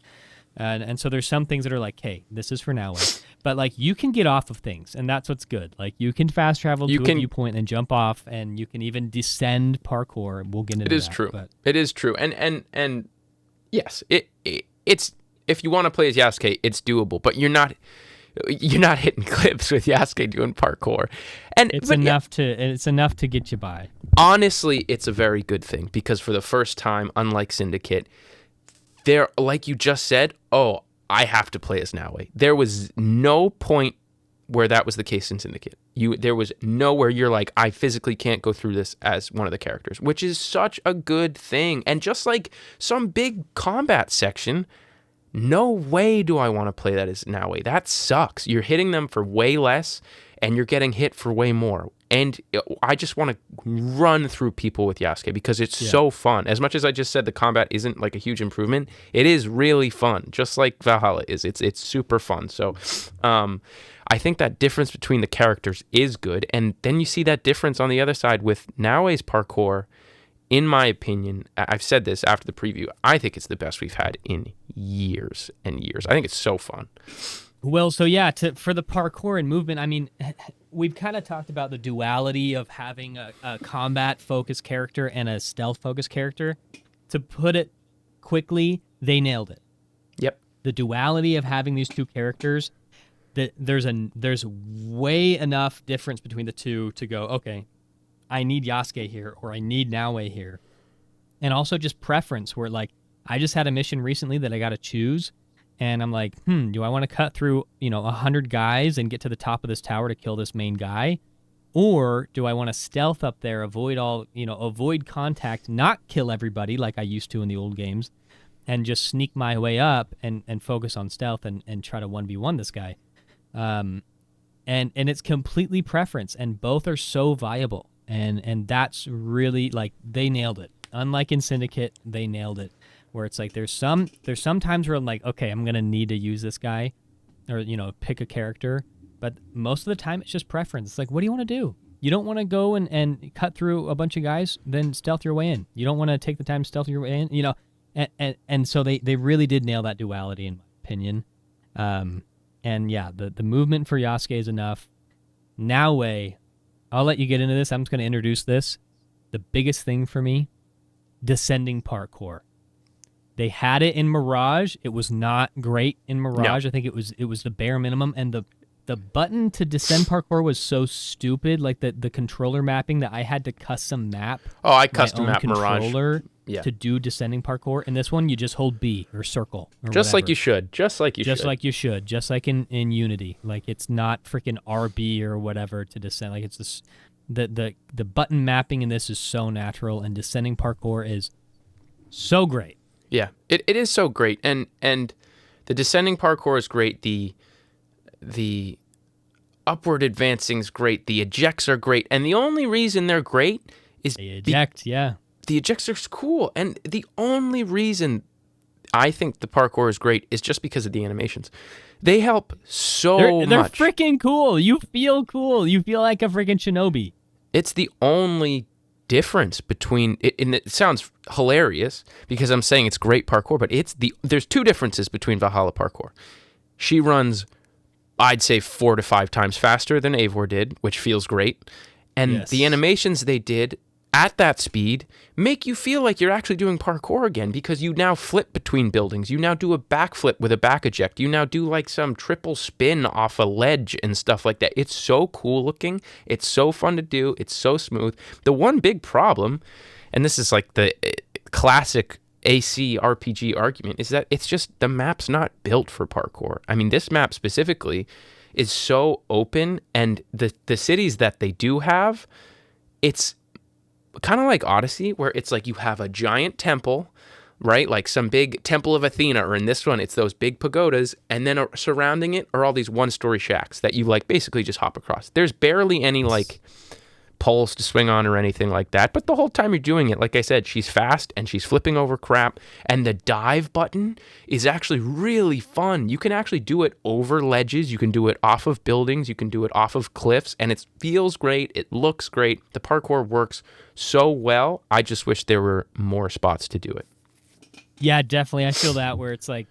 And so there's some things that are like, hey, this is for now, but like you can get off of things, and that's what's good. Like you can fast travel to a viewpoint and jump off, and you can even descend parkour. We'll get into that. It is true. But. It is true. And yes, it's if you want to play as Yasuke, it's doable, but you're not hitting clips with Yasuke doing parkour. And it's enough to get you by. Honestly, it's a very good thing because for the first time, unlike Syndicate, there, like you just said, I have to play as Naue. There was no point where that was the case in Syndicate. There was nowhere you're like, I physically can't go through this as one of the characters, which is such a good thing. And just like some big combat section, no way do I want to play that as Naue. That sucks. You're hitting them for way less, and you're getting hit for way more. And I just want to run through people with Yasuke because it's so fun. As much as I just said the combat isn't like a huge improvement, it is really fun, just like Valhalla is. It's super fun. So I think that difference between the characters is good. And then you see that difference on the other side with Naue's parkour. In my opinion, I've said this after the preview, I think it's the best we've had in years and years. I think it's so fun. Well, so yeah, for the parkour and movement, I mean, we've kind of talked about the duality of having a combat-focused character and a stealth-focused character. To put it quickly, they nailed it. Yep. The duality of having these two characters, there's way enough difference between the two to go, okay, I need Yasuke here or I need Naue here. And also just preference where like, I just had a mission recently that I got to choose. And I'm like, do I want to cut through, 100 guys and get to the top of this tower to kill this main guy? Or do I want to stealth up there, avoid contact, not kill everybody like I used to in the old games, and just sneak my way up and focus on stealth and try to 1v1 this guy? And it's completely preference, and both are so viable. And that's really, like, they nailed it. Unlike in Syndicate, they nailed it. Where it's like there's some times where I'm like, okay, I'm gonna need to use this guy, or pick a character, but most of the time it's just preference. It's like, what do you want to do? You don't want to go and cut through a bunch of guys, then stealth your way in. You don't want to take the time to stealth your way in, and so they really did nail that duality in my opinion. And yeah, the movement for Yasuke is enough. Naue, I'll let you get into this. I'm just gonna introduce this. The biggest thing for me, descending parkour. They had it in Mirage. It was not great in Mirage. No. I think it was the bare minimum. And the button to descend parkour was so stupid, like the controller mapping, that I had to custom map. Oh, I custom map controller Mirage to do descending parkour. In this one, you just hold B or circle. Or just whatever. Like you should. Just like you should. Just like in Unity. Like it's not freaking RB or whatever to descend. Like it's this, the button mapping in this is so natural, and descending parkour is so great. Yeah, it is so great, and the descending parkour is great. The upward advancing is great. The ejects are great, and the only reason they're great is the ejects are cool, and the only reason I think the parkour is great is just because of the animations. They help so they're much. They're freaking cool. You feel cool. You feel like a freaking shinobi. It's the only difference between it, and it sounds hilarious because I'm saying it's great parkour, but there's two differences between Valhalla parkour. She runs, I'd say 4 to 5 times faster than Eivor did, which feels great. And the animations they did at that speed make you feel like you're actually doing parkour again, because you now flip between buildings. You now do a backflip with a back eject. You now do like some triple spin off a ledge and stuff like that. It's so cool looking. It's so fun to do. It's so smooth. The one big problem, and this is like the classic AC RPG argument is that it's just the map's not built for parkour. I mean, this map specifically is so open, and the cities that they do have, it's kind of like Odyssey, where it's like you have a giant temple, right? Like some big temple of Athena, or in this one, it's those big pagodas, and then surrounding it are all these one-story shacks that you like basically just hop across. There's barely any like poles to swing on or anything like that, but the whole time you're doing it, like I said, she's fast and she's flipping over crap, and the dive button is actually really fun. You can actually do it over ledges, you can do it off of buildings, you can do it off of cliffs, and it feels great, it looks great, the parkour works so well. I just wish there were more spots to do it. Yeah, definitely. I feel that, where it's like,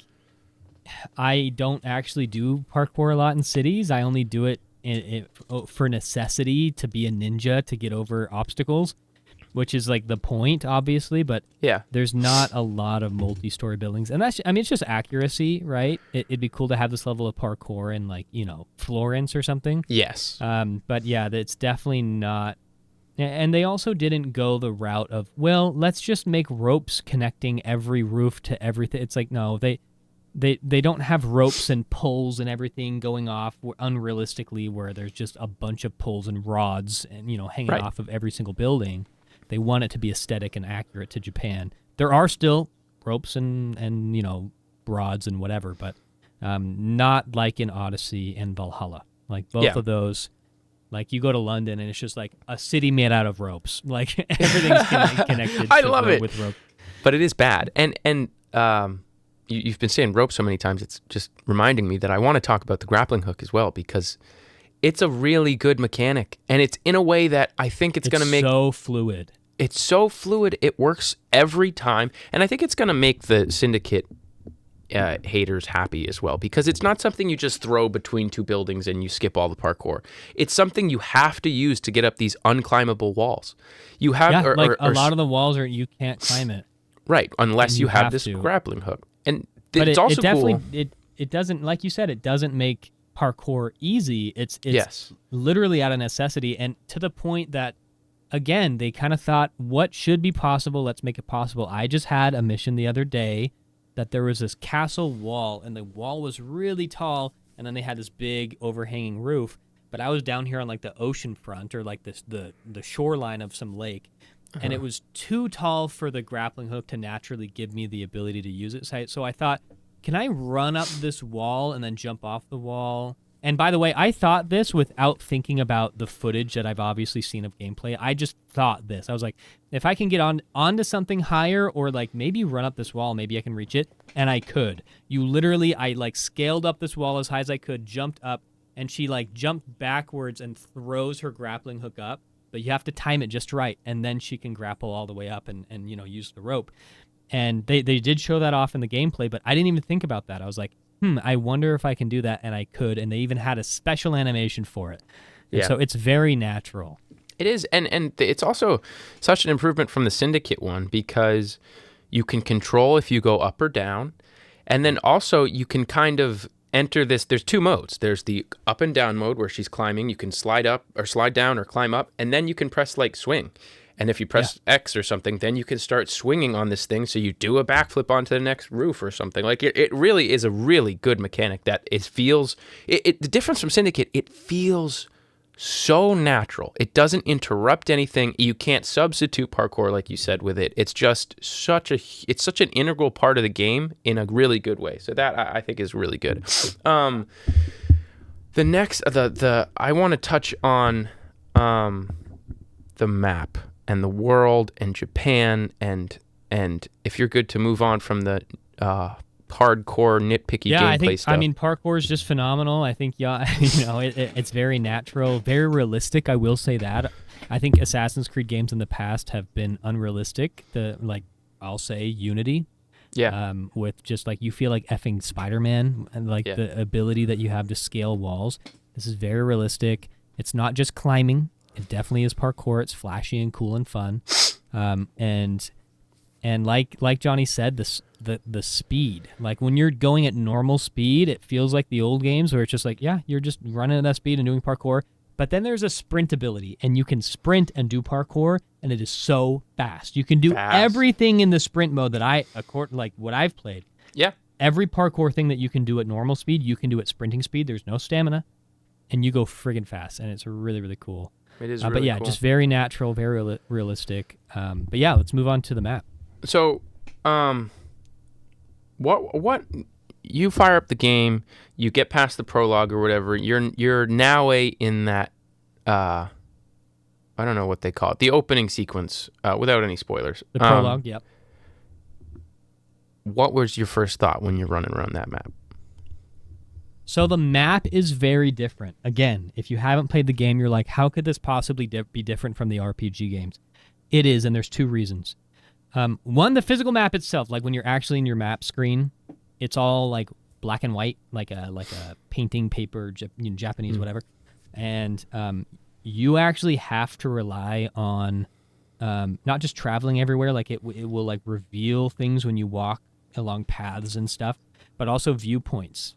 I don't actually do parkour a lot in cities. I only do it for necessity, to be a ninja, to get over obstacles, which is like the point, obviously, but yeah, there's not a lot of multi-story buildings, and that's, I mean, it's just accuracy, right? It'd be cool to have this level of parkour in, like, you know, Florence or something. Yes. But yeah, that's definitely not. And they also didn't go the route of, well, let's just make ropes connecting every roof to everything. It's like, no, they don't have ropes and poles and everything going off unrealistically, where there's just a bunch of poles and rods and, you know, hanging off of every single building. They want it to be aesthetic and accurate to Japan. There are still ropes and you know, rods and whatever, but not like in Odyssey and Valhalla. Like both of those, like you go to London and it's just like a city made out of ropes. Like everything's connected. I love it with rope. But it is bad, and you've been saying rope so many times, it's just reminding me that I want to talk about the grappling hook as well, because it's a really good mechanic, and it's in a way that I think it's going to make so fluid. It's so fluid. It works every time, and I think it's going to make the Syndicate haters happy as well, because it's not something you just throw between two buildings and you skip all the parkour. It's something you have to use to get up these unclimbable walls. You have, a lot of the walls are, you can't climb it. Right, unless you have this grappling hook. And but it's also definitely, cool. It doesn't, like you said, it doesn't make parkour easy. It's yes, literally out of necessity, and to the point that, again, they kind of thought, what should be possible? Let's make it possible. I just had a mission the other day that there was this castle wall, and the wall was really tall, and then they had this big overhanging roof. But I was down here on like the ocean front, or like this the shoreline of some lake. And it was too tall for the grappling hook to naturally give me the ability to use it. So I thought, can I run up this wall and then jump off the wall? And by the way, I thought this without thinking about the footage that I've obviously seen of gameplay. I just thought this. I was like, if I can get onto something higher, or like maybe run up this wall, maybe I can reach it. And I could. I like scaled up this wall as high as I could, jumped up, and she like jumped backwards and throws her grappling hook up. But you have to time it just right, and then she can grapple all the way up and you know, use the rope. And they did show that off in the gameplay, but I didn't even think about that. I was like, I wonder if I can do that, and I could. And they even had a special animation for it. And so it's very natural. It is, and it's also such an improvement from the Syndicate one, because you can control if you go up or down, and then also you can kind of enter this. There's two modes. There's the up and down mode, where she's climbing. You can slide up or slide down or climb up, and then you can press like swing. And if you press X or something, then you can start swinging on this thing. So you do a backflip onto the next roof or something. Like it really is a really good mechanic that feels. The difference from Syndicate, it feels so natural. It doesn't interrupt anything. You can't substitute parkour, like you said, with it. It's just such an integral part of the game in a really good way. So that I think is really good. The next, I want to touch on the map and the world and Japan, and if you're good to move on from the hardcore nitpicky gameplay stuff. I mean, parkour is just phenomenal. I think, it's very natural, very realistic. I will say that. I think Assassin's Creed games in the past have been unrealistic. I'll say Unity. Yeah. With just like, you feel like effing Spider-Man, and like the ability that you have to scale walls. This is very realistic. It's not just climbing. It definitely is parkour. It's flashy and cool and fun. And like Johnny said, the speed, like when you're going at normal speed, it feels like the old games where it's just like, you're just running at that speed and doing parkour. But then there's a sprint ability, and you can sprint and do parkour, and it is so fast. You can do everything in the sprint mode that what I've played. Yeah. Every parkour thing that you can do at normal speed, you can do at sprinting speed. There's no stamina, and you go friggin' fast, and it's really, really cool. It is really but yeah, cool. just very natural, very realistic. But yeah, let's move on to the map. So, what you fire up the game, you get past the prologue or whatever. You're now in that I don't know what they call it, the opening sequence, without any spoilers. The prologue, yep. What was your first thought when you're running around that map? So the map is very different. Again, if you haven't played the game, you're like, how could this possibly be different from the RPG games? It is, and there's two reasons. One, the physical map itself, like when you're actually in your map screen, it's all like black and white, like a painting paper, Japanese, whatever. And you actually have to rely on not just traveling everywhere, like it will like reveal things when you walk along paths and stuff, but also viewpoints.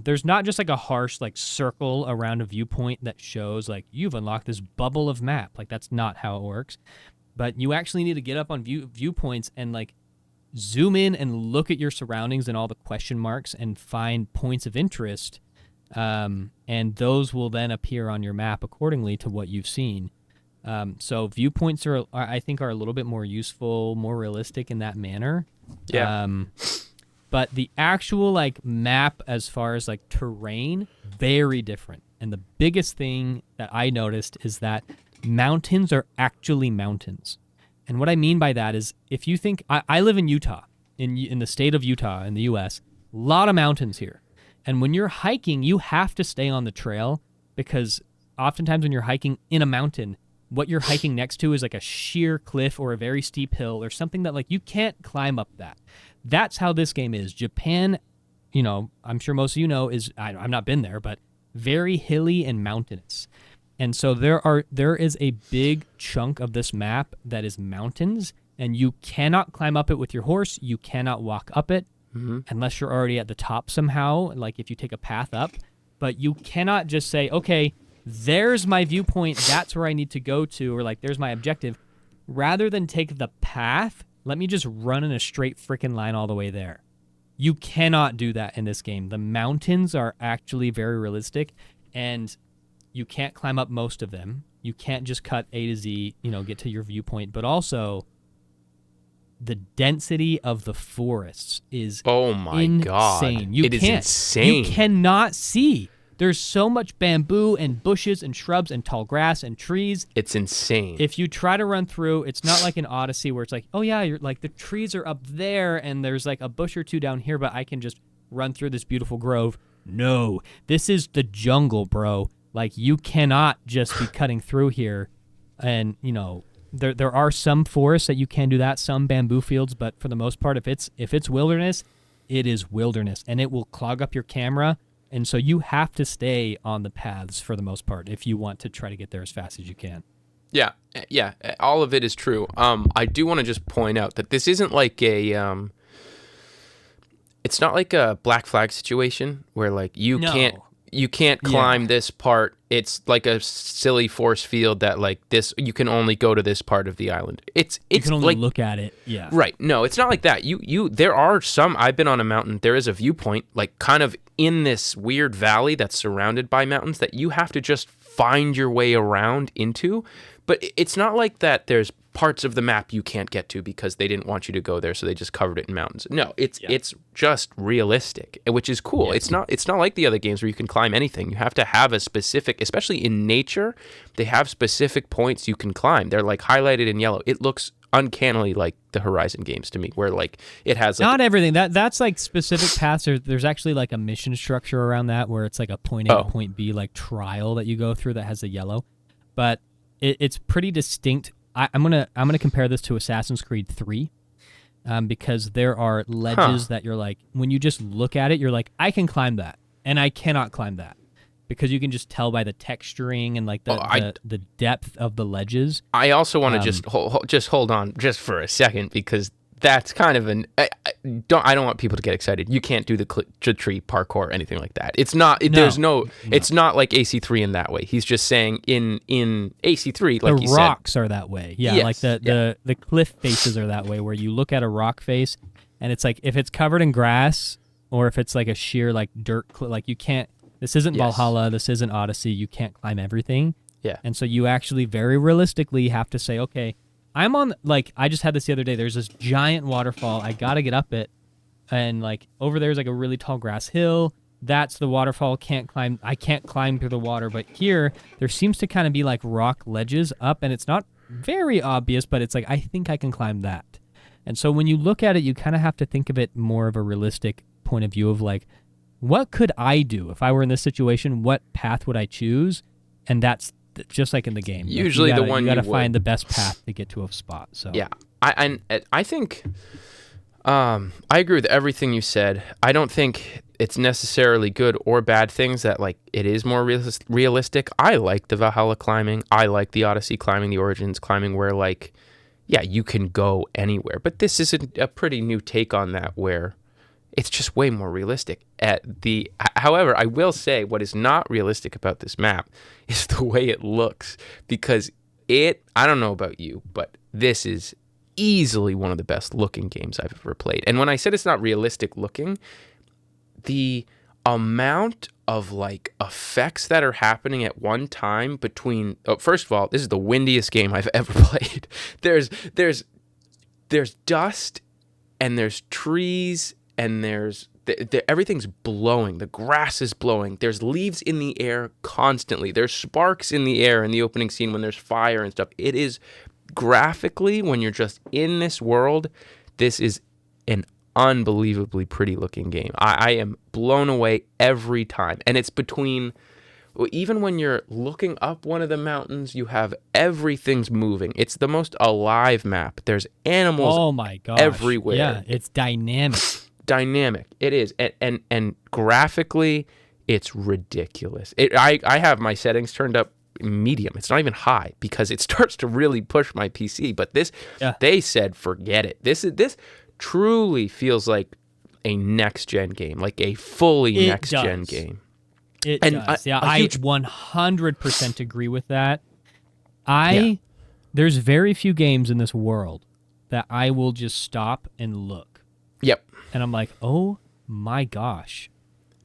There's not just like a harsh like circle around a viewpoint that shows like you've unlocked this bubble of map. Like that's not how it works. But you actually need to get up on viewpoints and like zoom in and look at your surroundings and all the question marks and find points of interest. And those will then appear on your map accordingly to what you've seen. So viewpoints I think are a little bit more useful, more realistic in that manner. Yeah. But the actual like map as far as like terrain, very different. And the biggest thing that I noticed is that mountains are actually mountains. And what I mean by that is if you think, I live in Utah, in the state of Utah in the US, a lot of mountains here. And when you're hiking, you have to stay on the trail because oftentimes when you're hiking in a mountain, what you're hiking next to is like a sheer cliff or a very steep hill or something that like you can't climb up that. That's how this game is. Japan, I'm sure most of you know, I've not been there, but very hilly and mountainous. And so there is a big chunk of this map that is mountains, and you cannot climb up it with your horse. You cannot walk up it unless you're already at the top somehow, like if you take a path up. But you cannot just say, okay, there's my viewpoint, that's where I need to go to, or like there's my objective. Rather than take the path, let me just run in a straight freaking line all the way there. You cannot do that in this game. The mountains are actually very realistic, and you can't climb up most of them. You can't just cut A to Z, get to your viewpoint. But also, the density of the forests is insane. God. It is insane. You cannot see. There's so much bamboo and bushes and shrubs and tall grass and trees. It's insane. If you try to run through, it's not like an Odyssey where it's like, oh yeah, you're like the trees are up there and there's like a bush or two down here, but I can just run through this beautiful grove. No, this is the jungle, bro. Like you cannot just be cutting through here. And there are some forests that you can do that, some bamboo fields, but for the most part, if it's wilderness, it is wilderness, and it will clog up your camera. And so you have to stay on the paths for the most part if you want to try to get there as fast as you can. Yeah, all of it is true. I do want to just point out that this isn't like it's not like a Black Flag situation where like you can't climb this part. It's like a silly force field that like this you can only go to this part of the island. It's you can only like, look at it. Yeah. Right. No, it's not like that. There are some. I've been on a mountain. There is a viewpoint like kind of in this weird valley that's surrounded by mountains that you have to just find your way around into. But it's not like that. There's parts of the map you can't get to because they didn't want you to go there, so they just covered it in mountains. No, it's just realistic, which is cool. Yeah. It's not like the other games where you can climb anything. You have to have a specific, especially in nature, they have specific points you can climb. They're like highlighted in yellow. It looks uncannily like the Horizon games to me, where like it has like, not everything. That's like specific paths. There's actually like a mission structure around that where it's like a point A to point B like trial that you go through that has the yellow, but it's pretty distinct. I'm gonna compare this to Assassin's Creed 3, because there are ledges that you're like, when you just look at it, you're like, I can climb that, and I cannot climb that, because you can just tell by the texturing and like the depth of the ledges. I also want to just hold on just for a second, because that's kind of I don't want people to get excited. You can't do the tree parkour or anything like that. It's not. There's no. It's not like AC3 in that way. He's just saying in AC3, like the rocks are that way. Yeah, yes, like the cliff faces are that way, where you look at a rock face, and it's like if it's covered in grass or if it's like a sheer like dirt, like you can't. This isn't Valhalla. This isn't Odyssey. You can't climb everything. Yeah. And so you actually very realistically have to say, okay, I'm on, like, I just had this the other day. There's this giant waterfall. I got to get up it. And, like, over there's, like, a really tall grass hill. That's the waterfall. I can't climb through the water. But here, there seems to kind of be, like, rock ledges up. And it's not very obvious, but it's like, I think I can climb that. And so when you look at it, you kind of have to think of it more of a realistic point of view of, like, what could I do? If I were in this situation, what path would I choose? And that's just like in the game. Usually like the one you got to find the best path to get to a spot. So yeah, I think I agree with everything you said. I don't think it's necessarily good or bad things that like it is more realistic. I like the Valhalla climbing. I like the Odyssey climbing, the Origins climbing, where like yeah you can go anywhere. But this is a pretty new take on that where it's just way more realistic. However, I will say what is not realistic about this map is the way it looks, because I don't know about you, but this is easily one of the best looking games I've ever played. And when I said it's not realistic looking, the amount of like effects that are happening at one time between, first of all, this is the windiest game I've ever played. There's dust and there's trees and there's everything's blowing. The grass is blowing. There's leaves in the air constantly. There's sparks in the air in the opening scene when there's fire and stuff. It is graphically, when you're just in this world, this is an unbelievably pretty looking game. I am blown away every time. And it's between, even when you're looking up one of the mountains, you have everything's moving. It's the most alive map. There's animals everywhere. Yeah, it's dynamic. It is, and graphically it's ridiculous. I have my settings turned up medium. It's not even high because it starts to really push my PC, but they said forget it. This truly feels like a next gen game, like a fully next gen game. It does. I 100% agree with that. There's very few games in this world that I will just stop and look. Yep. And I'm like, oh my gosh.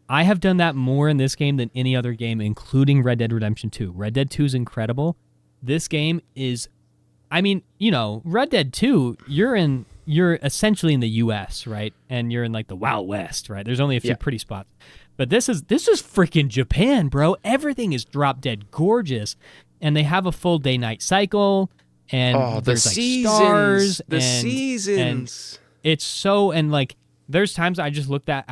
I have done that more in this game than any other game, including Red Dead Redemption 2. Red Dead 2 is incredible. This game is, I mean, Red Dead 2, you're essentially in the US, right? And you're in like the Wild West, right? There's only a few pretty spots. But this is freaking Japan, bro. Everything is drop dead gorgeous. And they have a full day-night cycle. And there's like stars. The seasons. And it's so, and like, there's times I just looked at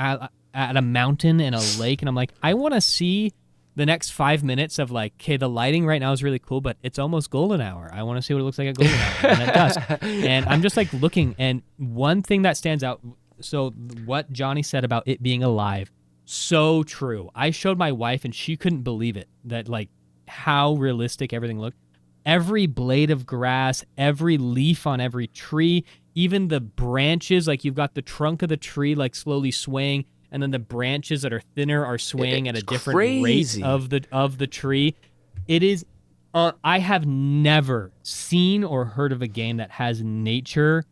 a mountain and a lake, and I'm like, I want to see the next 5 minutes of like, okay, the lighting right now is really cool, but it's almost golden hour. I want to see what it looks like at golden hour, and it does. And I'm just like looking, and one thing that stands out, so what Johnny said about it being alive, so true. I showed my wife, and she couldn't believe it, that like how realistic everything looked. Every blade of grass, every leaf on every tree, even the branches, like you've got the trunk of the tree like slowly swaying, and then the branches that are thinner are swaying at a different rate of the tree. It is I have never seen or heard of a game that has nature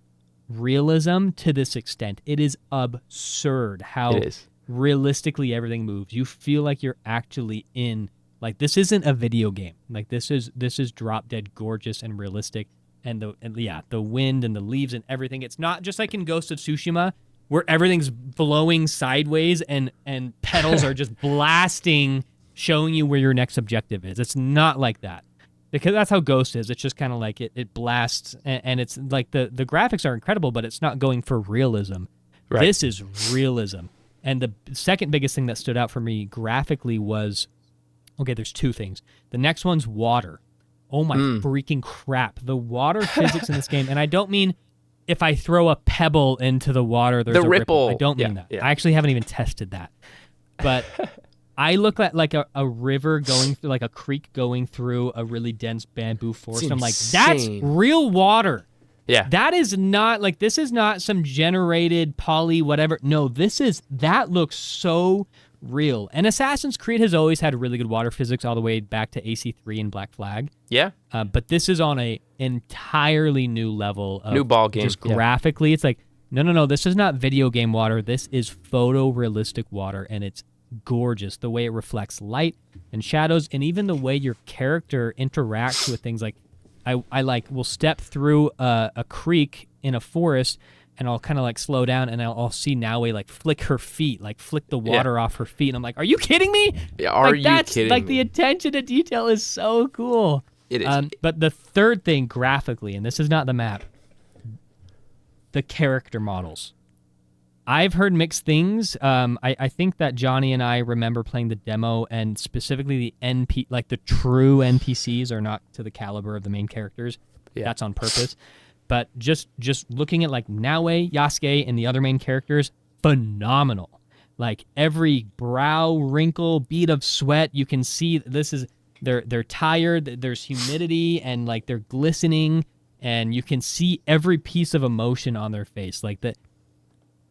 realism to this extent. It is absurd how realistically everything moves. You feel like you're actually in, like, this isn't a video game. Like, this is drop dead gorgeous and realistic. And the wind and the leaves and everything. It's not just like in Ghost of Tsushima where everything's blowing sideways and petals are just blasting, showing you where your next objective is. It's not like that, because that's how Ghost is. It's just kind of like it blasts, and it's like the graphics are incredible, but it's not going for realism. Right. This is realism. And the second biggest thing that stood out for me graphically was, okay, there's two things. The next one's water. Oh my freaking crap. The water physics in this game, and I don't mean if I throw a pebble into the water, there's a ripple. I don't mean that. Yeah. I actually haven't even tested that. But I look at like a river going through, like a creek going through a really dense bamboo forest. I'm like, that's real water. Yeah. That is not like, this is not some generated poly whatever. No, that looks so real. And Assassin's Creed has always had really good water physics all the way back to AC3 and Black Flag. Yeah. But this is on a entirely new level of new ball game. Just graphically, it's like, no, this is not video game water. This is photorealistic water, and it's gorgeous. The way it reflects light and shadows, and even the way your character interacts with things. Like, I like will step through a creek in a forest, and I'll kind of like slow down, and I'll see Naue like flick her feet, like flick the water off her feet, and I'm like, are you kidding me? Yeah, are like, you kidding like me? The attention to detail is so cool. It is. But the third thing graphically, and this is not the map, the character models. I've heard mixed things. I think that Johnny and I remember playing the demo, and specifically the like the true NPCs are not to the caliber of the main characters. Yeah. That's on purpose. But just looking at like Naue, Yasuke, and the other main characters, phenomenal. Like every brow wrinkle, bead of sweat, you can see they're tired. There's humidity, and like they're glistening, and you can see every piece of emotion on their face. Like that.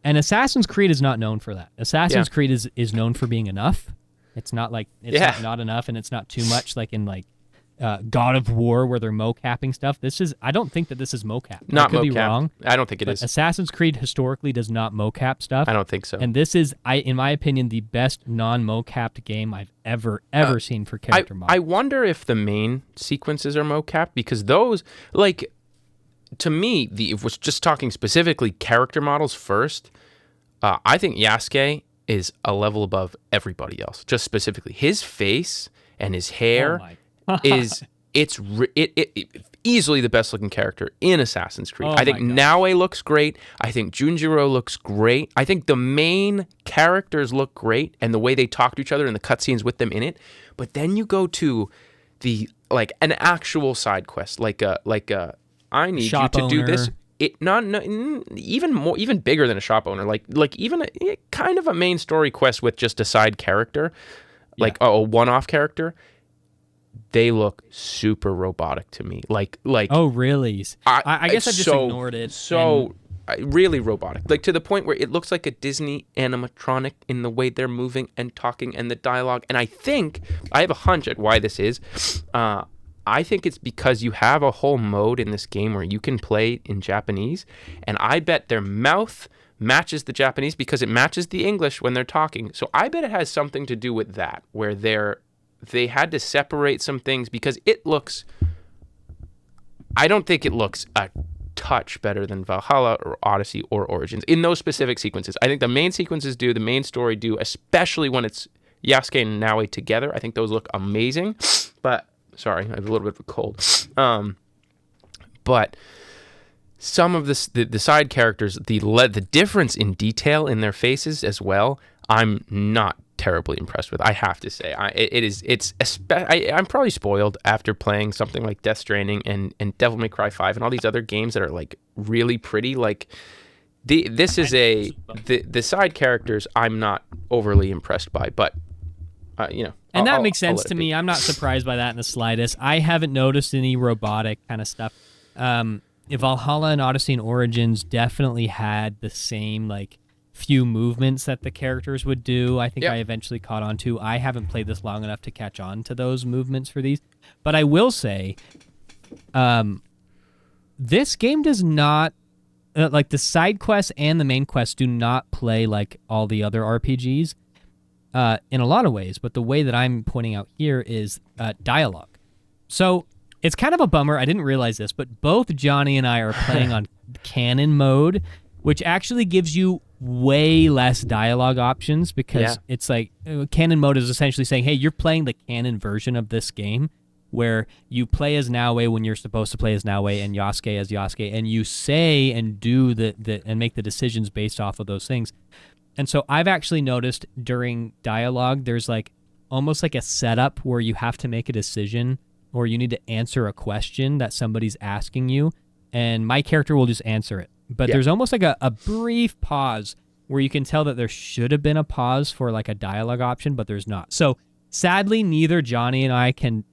And Assassin's Creed is not known for that. Assassin's Creed is known for being enough. It's not like not enough, and it's not too much like in like God of War where they're mocapping stuff. I don't think that this is mocap. Not I could mocap. be wrong. I don't think it is. Assassin's Creed historically does not mocap stuff. I don't think so. And this is, in my opinion, the best non-mocapped game I've ever seen for character models. I wonder if the main sequences are mocapped, because those, like, to me, if we're just talking specifically character models first, I think Yasuke is a level above everybody else. Just specifically, his face and his hair is easily the best looking character in Assassin's Creed. I think Naue looks great. I think Junjiro looks great. I think the main characters look great, and the way they talk to each other and the cutscenes with them in it. But then you go to an actual side quest, like I need shop you to do this. owner. Even bigger than a shop owner, like even a kind of a main story quest with just a side character, like a one-off character. They look super robotic to me. Like oh really? I guess I just ignored it. Really robotic, like to the point where it looks like a Disney animatronic in the way they're moving and talking and the dialogue. And I have a hunch at why this is. I think it's because you have a whole mode in this game where you can play in Japanese, and I bet their mouth matches the Japanese because it matches the English when they're talking. So I bet it has something to do with that, where they had to separate some things, because I don't think it looks a touch better than Valhalla or Odyssey or Origins in those specific sequences. I think the main sequences do, the main story do, especially when it's Yasuke and Naue together. I think those look amazing. But sorry, I have a little bit of a cold. But some of the side characters, the difference in detail in their faces as well, I'm not terribly impressed with. I have to say, I'm probably spoiled after playing something like Death Stranding and Devil May Cry 5 and all these other games that are like really pretty. Like the side characters I'm not overly impressed by, but and that makes sense to me. I'm not surprised by that in the slightest. I haven't noticed any robotic kind of stuff. Valhalla and Odyssey and Origins definitely had the same like few movements that the characters would do. I think I eventually caught on to. I haven't played this long enough to catch on to those movements for these. But I will say, this game does not, like the side quests and the main quests do not play like all the other RPGs in a lot of ways. But the way that I'm pointing out here is dialogue. So it's kind of a bummer. I didn't realize this, but both Johnny and I are playing on canon mode, which actually gives you way less dialogue options, because it's like canon mode is essentially saying, hey, you're playing the canon version of this game where you play as Naue when you're supposed to play as Naue and Yasuke as Yasuke, and you say and do and make the decisions based off of those things. And so I've actually noticed during dialogue, there's like almost like a setup where you have to make a decision or you need to answer a question that somebody's asking you, and my character will just answer it. But there's almost like a brief pause where you can tell that there should have been a pause for like a dialogue option, but there's not. So sadly, neither Johnny and I can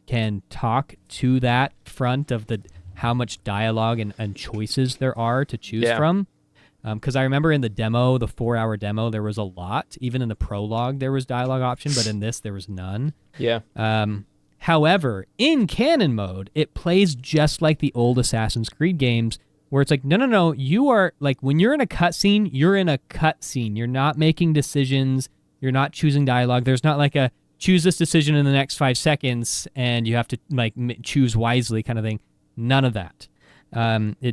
talk to that front of how much dialogue and choices there are to choose from. Because I remember in the demo, the 4-hour demo, there was a lot. Even in the prologue, there was dialogue option, but in this, there was none. Yeah. However, in canon mode, it plays just like the old Assassin's Creed games, where it's like, no, you are, like, when you're in a cutscene, you're in a cutscene. You're not making decisions. You're not choosing dialogue. There's not like a choose this decision in the next 5 seconds, and you have to, like, choose wisely kind of thing. None of that.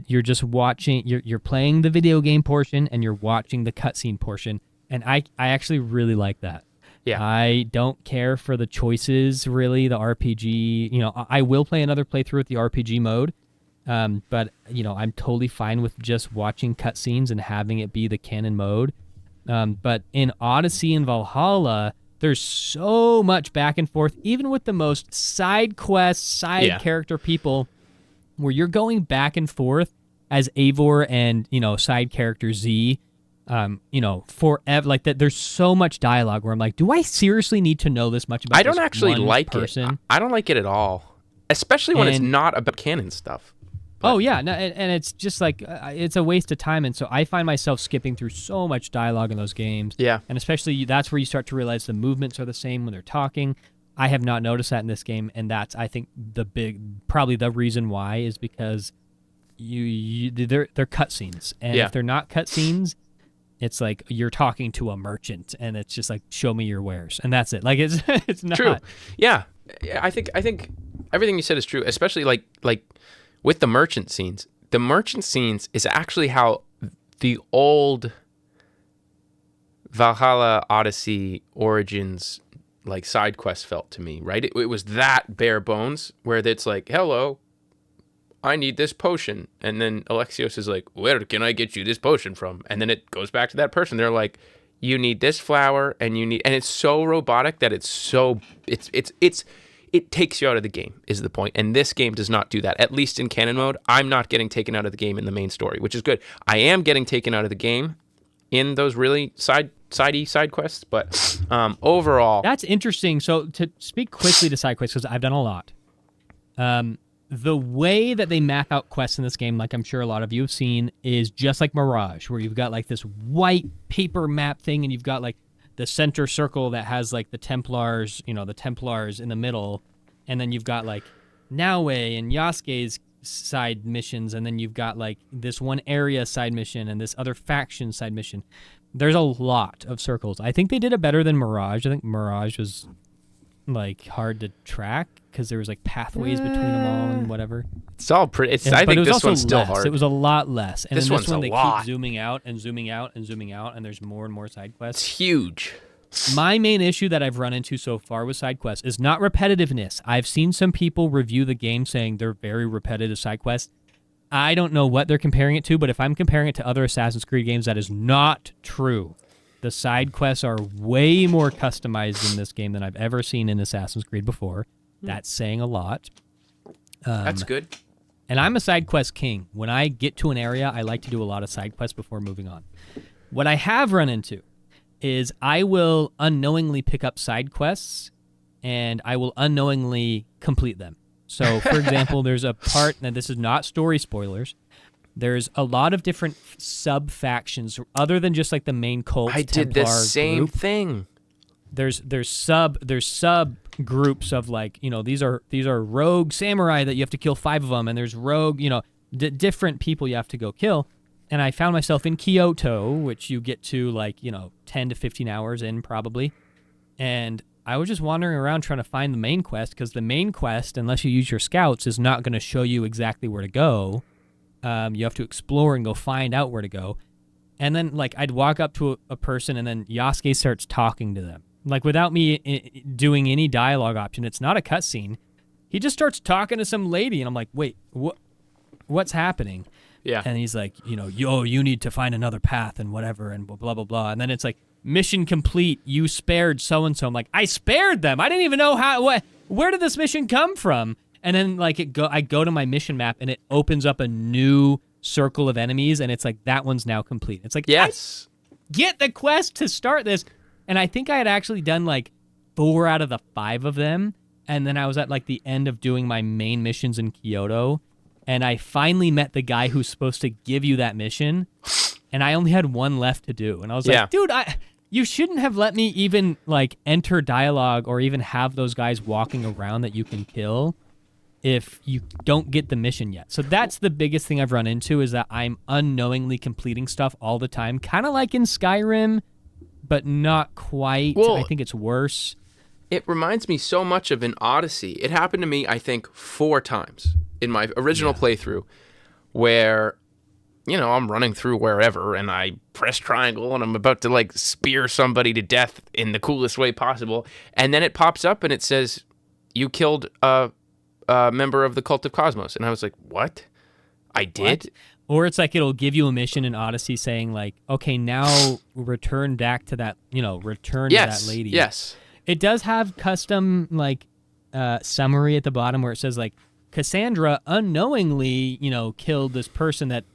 You're just watching, you're playing the video game portion and you're watching the cutscene portion. And I actually really like that. Yeah. I don't care for the choices, really, the RPG. You know, I will play another playthrough with the RPG mode. But, you know, I'm totally fine with just watching cutscenes and having it be the canon mode. But in Odyssey and Valhalla, there's so much back and forth, even with the most side quest, character people, where you're going back and forth as Eivor and, you know, side character Z, you know, forever. Like that, there's so much dialogue where I'm like, do I seriously need to know this much about I don't this actually one like person? it. I don't like it at all, especially when it's not about canon stuff. Oh, yeah. No, and it's just like, it's a waste of time. And so I find myself skipping through so much dialogue in those games. Yeah. And especially that's where you start to realize the movements are the same when they're talking. I have not noticed that in this game, and that's, I think, probably the reason why is because they're cutscenes, and if they're not cutscenes, it's like you're talking to a merchant, and it's just like, show me your wares, and that's it. Like it's not true. Yeah, I think everything you said is true, especially like with the merchant scenes. The merchant scenes is actually how the old Valhalla, Odyssey, Origins, like, side quest felt to me, right? It was that bare bones where it's like, hello, I need this potion. And then Alexios is like, where can I get you this potion from? And then it goes back to that person. They're like, you need this flower and it's so robotic that it takes you out of the game is the point. And this game does not do that. At least in canon mode, I'm not getting taken out of the game in the main story, which is good. I am getting taken out of the game in those really side quests, but overall, that's interesting. So to speak quickly to side quests, because I've done a lot, the way that they map out quests in this game, like I'm sure a lot of you have seen, is just like Mirage, where you've got like this white paper map thing, and you've got like the center circle that has like the Templars, you know, the Templars in the middle, and then you've got like Naue and Yasuke's side missions, and then you've got like this one area side mission and this other faction side mission. There's a lot of circles. I think they did it better than Mirage. I think Mirage was like hard to track because there was like pathways between them all and whatever. It's all pretty. I think this one's still hard. It was a lot less. And this in one's one, a they lot. keep zooming out and zooming out and zooming out, and there's more and more side quests. It's huge. My main issue that I've run into so far with side quests is not repetitiveness. I've seen some people review the game saying they're very repetitive side quests. I don't know what they're comparing it to, but if I'm comparing it to other Assassin's Creed games, that is not true. The side quests are way more customized in this game than I've ever seen in Assassin's Creed before. That's saying a lot. That's good. And I'm a side quest king. When I get to an area, I like to do a lot of side quests before moving on. What I have run into is I will unknowingly pick up side quests, and I will unknowingly complete them. So, for example, there's a part, and this is not story spoilers, there's a lot of different sub-factions, other than just like the main cult I did the Templar same group. thing. There's sub groups of like, you know, these are rogue samurai that you have to kill 5 of them, and there's rogue, you know, different people you have to go kill. And I found myself in Kyoto, which you get to like, you know, 10 to 15 hours in probably. And I was just wandering around trying to find the main quest, because the main quest, unless you use your scouts, is not going to show you exactly where to go. You have to explore and go find out where to go. And then like I'd walk up to a person, and then Yasuke starts talking to them. Like without me doing any dialogue option, it's not a cutscene. He just starts talking to some lady, and I'm like, wait, what's happening? Yeah. And he's like, you know, you need to find another path and whatever, and blah, blah, blah. And then it's like, mission complete. You spared so-and-so. I'm like, I spared them. I didn't even know where did this mission come from? And then like I go to my mission map, and it opens up a new circle of enemies, and it's like, that one's now complete. It's like, yes, get the quest to start this. And I think I had actually done like 4 out of the 5 of them. And then I was at like the end of doing my main missions in Kyoto. and I finally met the guy who's supposed to give you that mission, and I only had one left to do. And I was like, dude, you shouldn't have let me even like enter dialogue or even have those guys walking around that you can kill if you don't get the mission yet. So that's the biggest thing I've run into, is that I'm unknowingly completing stuff all the time, kind of like in Skyrim, but not quite. Well, I think it's worse. It reminds me so much of an Odyssey. It happened to me, I think, 4 times in my original playthrough, where, you know, I'm running through wherever and I press triangle and I'm about to like spear somebody to death in the coolest way possible. And then it pops up and it says, you killed a member of the Cult of Cosmos. And I was like, what? I did? What? Or it's like it'll give you a mission in Odyssey saying like, okay, now return back to that, you know, return to that lady. Yes. It does have custom like summary at the bottom where it says like, Cassandra unknowingly, you know, killed this person that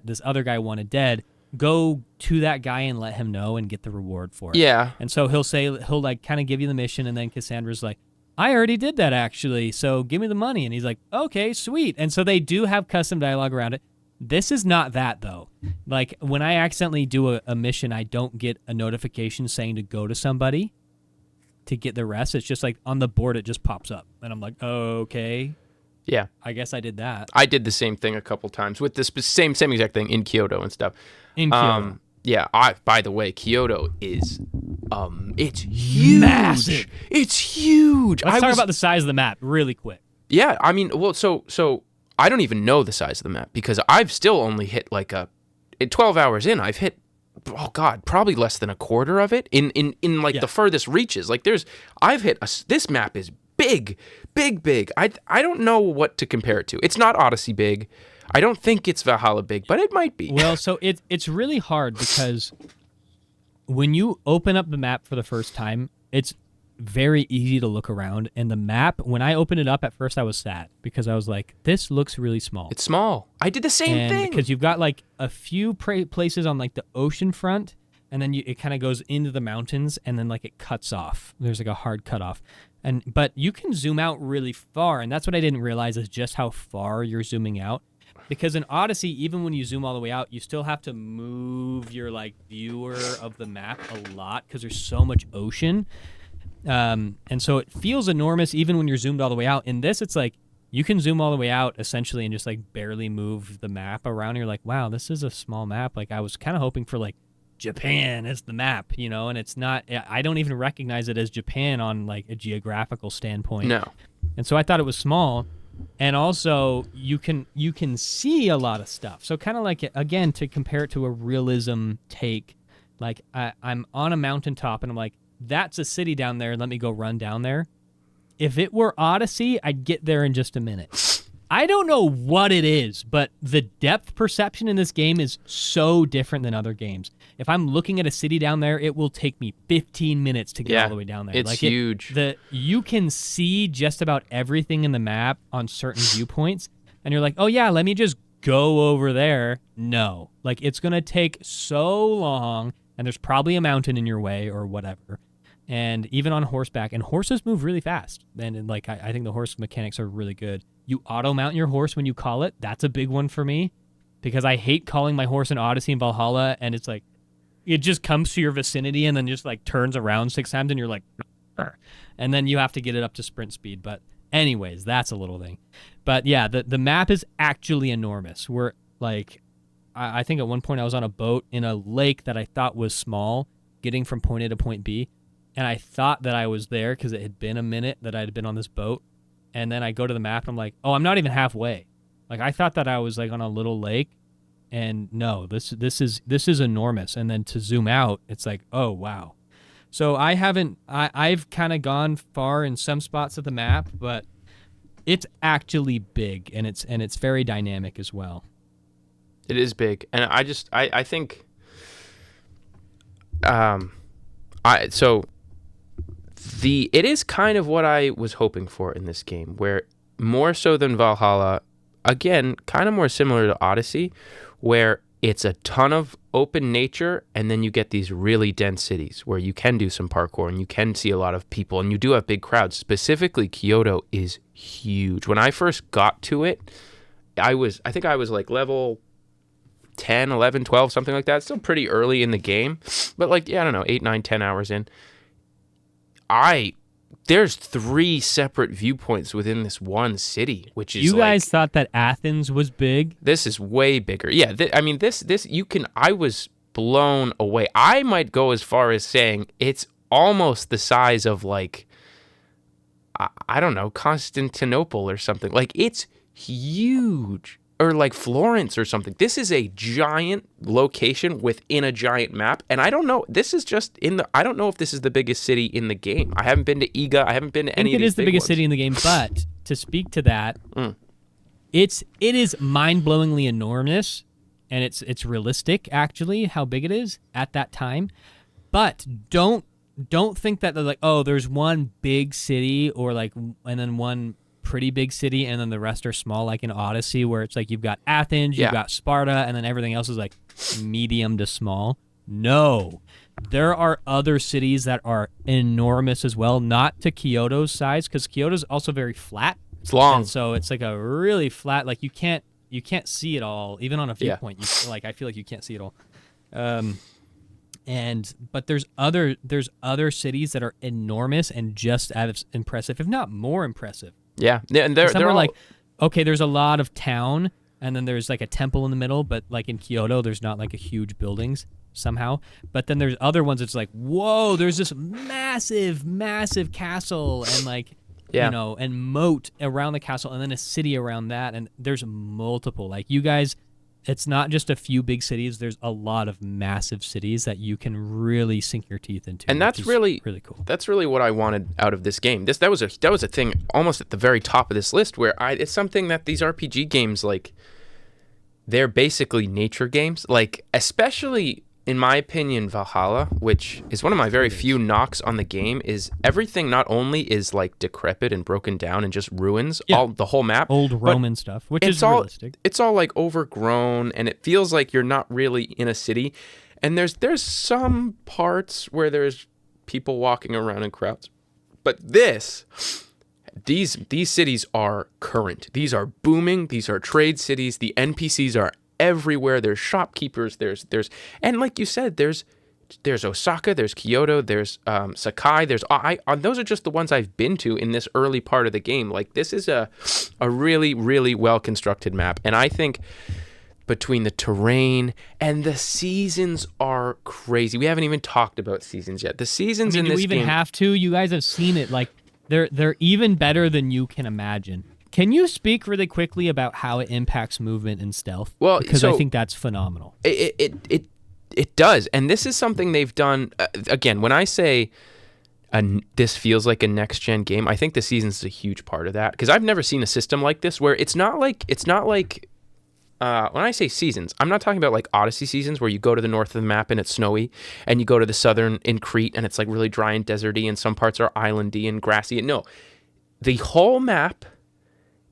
this other guy wanted dead. Go to that guy and let him know and get the reward for it. Yeah. And so he'll like kind of give you the mission, and then Cassandra's like, I already did that actually, so give me the money. And he's like, okay, sweet. And so they do have custom dialogue around it. This is not that though. Like when I accidentally do a mission, I don't get a notification saying to go to somebody to get the rest. It's just like on the board, it just pops up, and I'm like, okay. Yeah. I guess I did that. I did the same thing a couple times with the same exact thing in Kyoto and stuff. In Kyoto. Yeah. By the way, Kyoto is, it's huge. Massive. It's huge. Let's talk about the size of the map really quick. Yeah. I mean, well, so I don't even know the size of the map because I've still only hit like 12 hours in, I've hit, oh God, probably less than a quarter of it in like the furthest reaches. Like this map is big. I don't know what to compare it to. It's not Odyssey big. I don't think it's Valhalla big, but it might be. Well, so it's really hard because when you open up the map for the first time, it's very easy to look around. And the map, when I opened it up at first, I was sad because I was like, this looks really small. It's small. I did the same thing. Because you've got like a few places on like the ocean front, and then it kind of goes into the mountains, and then like it cuts off. There's like a hard cutoff. But you can zoom out really far, and that's what I didn't realize is just how far you're zooming out. Because in Odyssey, even when you zoom all the way out, you still have to move your like viewer of the map a lot because there's so much ocean. And so it feels enormous even when you're zoomed all the way out. In this, it's like you can zoom all the way out essentially and just like barely move the map around. And you're like, wow, this is a small map. Like I was kind of hoping for like Japan as the map, you know, and it's not. I don't even recognize it as Japan on like a geographical standpoint. No. And so I thought it was small, and also you can see a lot of stuff. So kind of like, again, to compare it to a realism take, like I'm on a mountaintop and I'm like, that's a city down there. Let me go run down there. If it were Odyssey, I'd get there in just a minute. I don't know what it is, but the depth perception in this game is so different than other games. If I'm looking at a city down there, it will take me 15 minutes to get all the way down there. It's like huge. You can see just about everything in the map on certain viewpoints, and you're like, oh yeah, let me just go over there. No. Like, it's going to take so long, and there's probably a mountain in your way or whatever. And even on horseback, and horses move really fast. And like, I think the horse mechanics are really good. You auto-mount your horse when you call it. That's a big one for me because I hate calling my horse in Odyssey and Valhalla, and it's like, it just comes to your vicinity and then just like turns around 6 times and you're like, arr. And then you have to get it up to sprint speed. But anyways, that's a little thing. But yeah, the map is actually enormous. We're like, I think at one point I was on a boat in a lake that I thought was small, getting from point A to point B. And I thought that I was there because it had been a minute that I had been on this boat. And then I go to the map and I'm like, oh, I'm not even halfway. Like I thought that I was like on a little lake, and no, this is enormous. And then to zoom out, it's like, oh wow. So I've kind of gone far in some spots of the map, but it's actually big, and it's very dynamic as well. It is big, and I think it is kind of what I was hoping for in this game, where more so than Valhalla, again, kind of more similar to Odyssey, where it's a ton of open nature, and then you get these really dense cities where you can do some parkour and you can see a lot of people, and you do have big crowds. Specifically, Kyoto is huge. When I first got to it, I think I was like level 10, 11, 12, something like that. Still pretty early in the game, but like, yeah, I don't know, 8, 9, 10 hours in. There's 3 separate viewpoints within this one city, which is you guys thought that Athens was big. This is way bigger. Yeah, I was blown away. I might go as far as saying it's almost the size of like, I don't know, Constantinople or something. Like, it's huge. Or like Florence or something. This is a giant location within a giant map, and I don't know. This is just I don't know if this is the biggest city in the game. I haven't been to Iga. I haven't been to any of these. I think it is the biggest city in the game, but to speak to that, it is mind-blowingly enormous, and it's realistic actually how big it is at that time. But don't think that they're like, oh, there's one big city or like, and then one pretty big city and then the rest are small, like in Odyssey, where it's like you've got Athens, you've got Sparta, and then everything else is like medium to small. No, there are other cities that are enormous as well, not to Kyoto's size, because Kyoto's also very flat. It's long, and so it's like a really flat, like you can't see it all, even on a viewpoint. I feel like you can't see it all. But there's other cities that are enormous and just as impressive, if not more impressive. Yeah, and they're all like, okay, there's a lot of town, and then there's like a temple in the middle, but like in Kyoto, there's not like a huge buildings somehow. But then there's other ones that's like, whoa, there's this massive, massive castle and like, you know, and moat around the castle, and then a city around that, and there's multiple. Like you guys, it's not just a few big cities. There's a lot of massive cities that you can really sink your teeth into. And that's really cool. That's really what I wanted out of this game. That was a thing almost at the very top of this list where it's something that these RPG games, like, they're basically nature games. Like, especially in my opinion, Valhalla, which is one of my very few knocks on the game, is everything not only is like decrepit and broken down and just ruins the whole map, old Roman stuff, which is realistic. It's all like overgrown, and it feels like you're not really in a city. And there's some parts where there's people walking around in crowds, but these cities are current. These are booming. These are trade cities. The NPCs are everywhere. There's shopkeepers. There's and like you said, there's Osaka. There's Kyoto. There's Sakai. Those are just the ones I've been to in this early part of the game. Like, this is a really, really well constructed map, and I think between the terrain and the seasons are crazy. We haven't even talked about seasons yet. The seasons in this game. Do we even have to? You guys have seen it. Like, they're even better than you can imagine. Can you speak really quickly about how it impacts movement and stealth? Well, because I think that's phenomenal. It does, and this is something they've done. Again, when I say this feels like a next gen game, I think the seasons is a huge part of that, because I've never seen a system like this where it's not like. When I say seasons, I'm not talking about like Odyssey seasons where you go to the north of the map and it's snowy, and you go to the southern in Crete and it's like really dry and deserty, and some parts are islandy and grassy. No, the whole map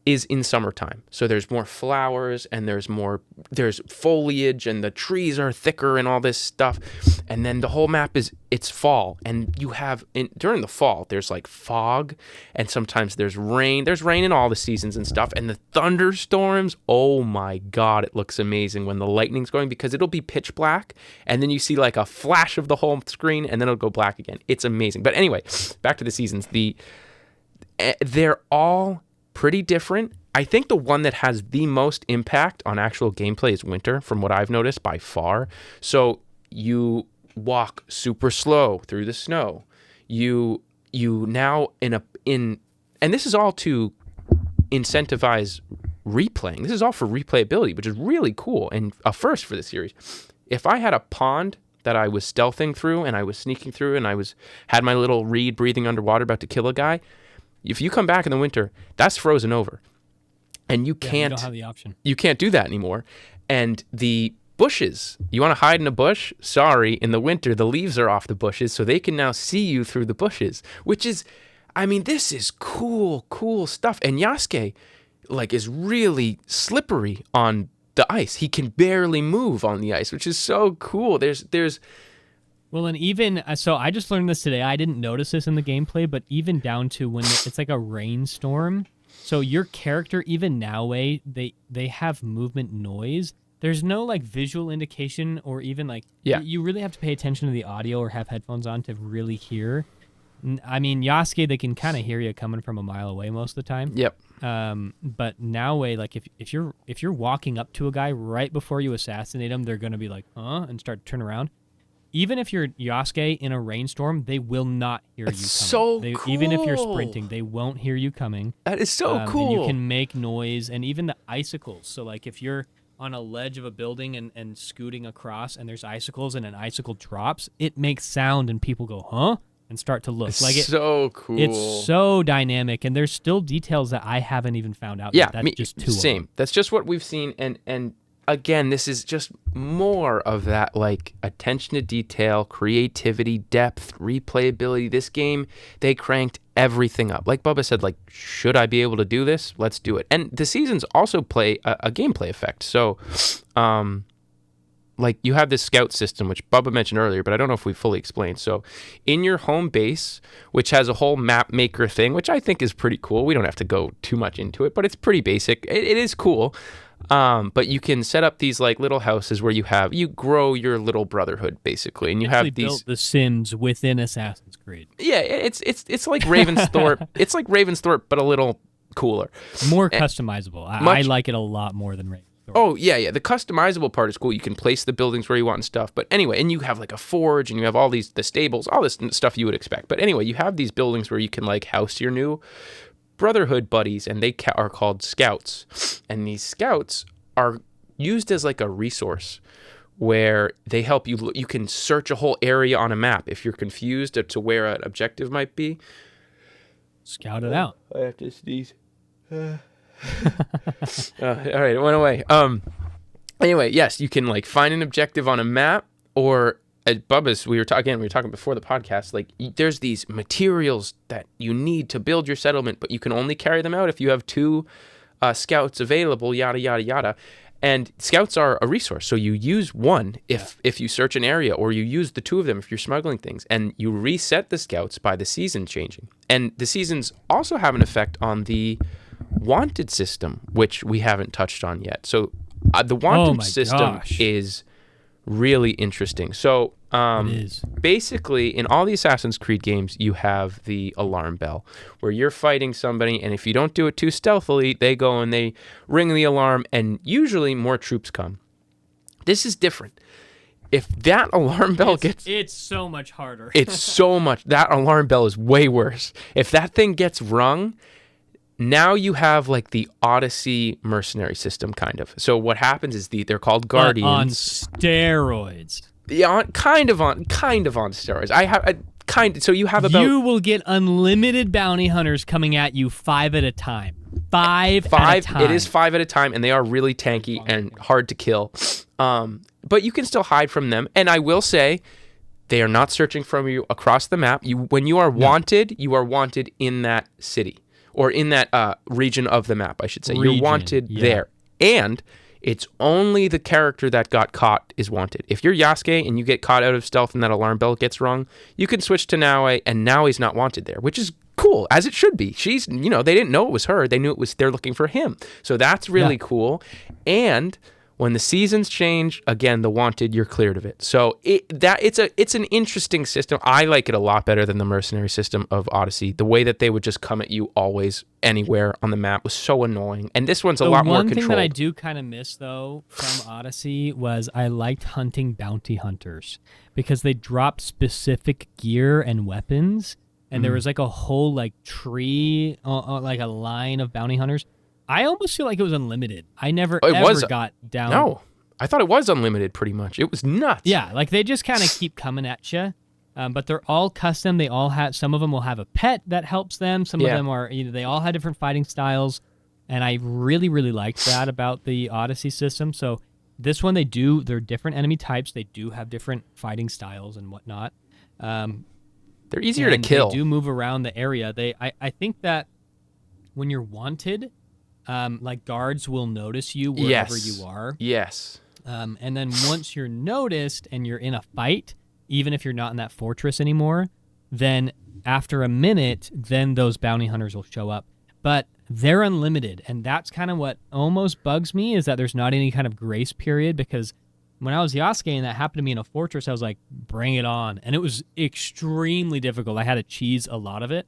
is in summertime. So there's more flowers and there's foliage and the trees are thicker and all this stuff. And then the whole map it's fall, and you have during the fall, there's like fog, and sometimes there's rain. There's rain in all the seasons and stuff. And the thunderstorms, oh my God, it looks amazing when the lightning's going, because it'll be pitch black and then you see like a flash of the whole screen and then it'll go black again. It's amazing. But anyway, back to the seasons. They're all pretty different. I think the one that has the most impact on actual gameplay is winter, from what I've noticed, by far. So you walk super slow through the snow. You now and this is all to incentivize replaying. This is all for replayability, which is really cool and a first for the series. If I had a pond that I was stealthing through and I was sneaking through and had my little reed breathing underwater about to kill a guy, if you come back in the winter, that's frozen over, and you can't. You don't have the option. You can't do that anymore. And the bushes, you want to hide in a bush? Sorry, in the winter, the leaves are off the bushes, so they can now see you through the bushes. Which is, I mean, this is cool stuff. And Yasuke, like, is really slippery on the ice. He can barely move on the ice, which is so cool. There's. Well, and even, so I just learned this today. I didn't notice this in the gameplay, but even down to when it's like a rainstorm, So your character, even now, they have movement noise. There's no like visual indication or even like you really have to pay attention to the audio or have headphones on to really hear. I mean, Yasuke, they can kind of hear you coming from a mile away most of the time. Yep. But now, like if you're walking up to a guy right before you assassinate him, they're gonna be like, huh, and start to turn around. Even if you're Yasuke in a rainstorm, they will not hear you coming. So cool. Even if you're sprinting, they won't hear you coming. That is so cool. And you can make noise, and even the icicles. So like if you're on a ledge of a building and scooting across, and there's icicles, and an icicle drops, it makes sound, and people go, huh? And start to look. It's so cool. It's so dynamic, and there's still details that I haven't even found out. Yeah, that's just two same. of them. That's just what we've seen, and again, this is just more of that like attention to detail, creativity, depth, replayability. This game, they cranked everything up. Like Bubba said, like, should I be able to do this? Let's do it. And the seasons also play a gameplay effect. So, like you have this scout system, which Bubba mentioned earlier, but I don't know if we fully explained. So in your home base, which has a whole map maker thing, which I think is pretty cool. We don't have to go too much into it, but it's pretty basic. It is cool. But you can set up these like little houses where you grow your little brotherhood basically, and you have these built the Sims within Assassin's Creed. Yeah, it's like Ravensthorpe. It's like Ravensthorpe, but a little cooler, more customizable. I like it a lot more than Ravensthorpe. Oh, yeah. The customizable part is cool. You can place the buildings where you want and stuff. But anyway, and you have like a forge, and you have all the stables, all this stuff you would expect. But anyway, you have these buildings where you can like house your new brotherhood buddies, and they are called scouts. And these scouts are used as like a resource where they help you. You can search a whole area on a map if you're confused to where an objective might be. Scout it out. I have to sneeze. All right, it went away. Anyway, yes, you can like find an objective on a map, or at Bubba's, we were talking before the podcast, like there's these materials that you need to build your settlement, but you can only carry them out if you have 2 scouts available, yada, yada, yada. And scouts are a resource. So you use one if you search an area, or you use the 2 of them if you're smuggling things, and you reset the scouts by the season changing. And the seasons also have an effect on the wanted system, which we haven't touched on yet. So the wanted system is really interesting. So basically in all the Assassin's Creed games, you have the alarm bell where you're fighting somebody, and if you don't do it too stealthily, they go and they ring the alarm, and usually more troops come. This is different. If that alarm bell it's so much harder. That alarm bell is way worse. If that thing gets rung, now you have like the Odyssey mercenary system, kind of. So what happens is they're called Guardians. But on steroids. Yeah, kind of on steroids. So you have about... You will get unlimited bounty hunters coming at you 5 at a time. 5 at a time. It is 5 at a time, and they are really tanky and hard to kill. But you can still hide from them. And I will say, they are not searching from you across the map. When you are wanted, you are wanted in that city. Or in that region of the map, I should say. You're wanted there. And it's only the character that got caught is wanted. If you're Yasuke and you get caught out of stealth and that alarm bell gets rung, you can switch to Naue, and Naue's not wanted there, which is cool, as it should be. She's, they didn't know it was her. They knew they're looking for him. So that's really cool. And when the seasons change, again, the wanted, you're cleared of it. So it's an interesting system. I like it a lot better than the mercenary system of Odyssey. The way that they would just come at you always, anywhere on the map was so annoying. And this one's a lot more controlled. One thing that I do kind of miss, though, from Odyssey was I liked hunting bounty hunters because they dropped specific gear and weapons, and there was like a whole like tree, like a line of bounty hunters. I almost feel like it was unlimited. I never got down. No, I thought it was unlimited pretty much. It was nuts. Yeah, like they just kind of keep coming at you. But they're all custom. They all have, some of them will have a pet that helps them. Some of them are, they all have different fighting styles. And I really, really liked that about the Odyssey system. So this one, they're different enemy types. They do have different fighting styles and whatnot. They're easier to kill. They do move around the area. I think that when you're wanted, like guards will notice you wherever you are. Yes. And then once you're noticed and you're in a fight, even if you're not in that fortress anymore, then after a minute, then those bounty hunters will show up. But they're unlimited. And that's kind of what almost bugs me, is that there's not any kind of grace period, because when I was Yasuke and that happened to me in a fortress, I was like, bring it on. And it was extremely difficult. I had to cheese a lot of it.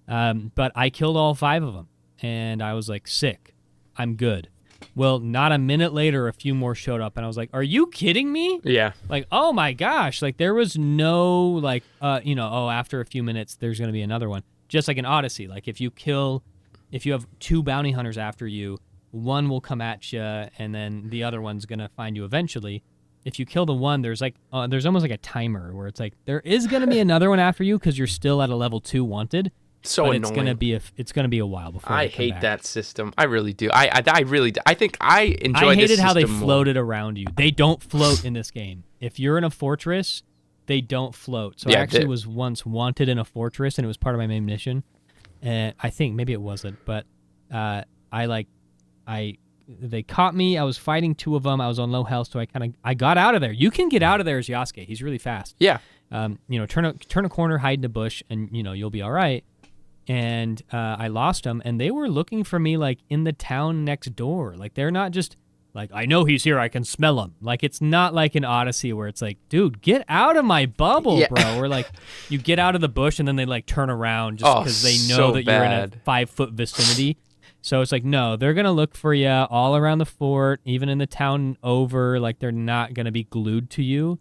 But I killed all 5 of them. And I was like, sick. I'm good. Well, not a minute later, a few more showed up. And I was like, are you kidding me? Yeah. Like, oh my gosh. Like, there was no, like, after a few minutes, there's going to be another one. Just like in Odyssey. Like, if you have 2 bounty hunters after you, one will come at you, and then the other one's going to find you eventually. If you kill the one, there's almost like a timer where it's like, there is going to be another one after you because you're still at a level 2 wanted. So but annoying. It's gonna be a while before I they come hate back. that system. I really do. I really do. I think I enjoy. I hated how they more. floated around you. They don't float in this game. If you're in a fortress, they don't float. So I actually was once wanted in a fortress, and it was part of my main mission. And I think maybe it wasn't, but they caught me. I was fighting 2 of them. I was on low health, so I got out of there. You can get out of there as Yasuke. He's really fast. Yeah. Turn a corner, hide in a bush, and you'll be all right. And I lost them, and they were looking for me like in the town next door. Like, they're not just like, I know he's here, I can smell him. Like, it's not like in Odyssey where it's like, dude, get out of my bubble, bro. Or like, you get out of the bush and then they like turn around just because they know that you're in a 5-foot vicinity. So it's like, no, they're gonna look for you all around the fort, even in the town over. Like, they're not gonna be glued to you.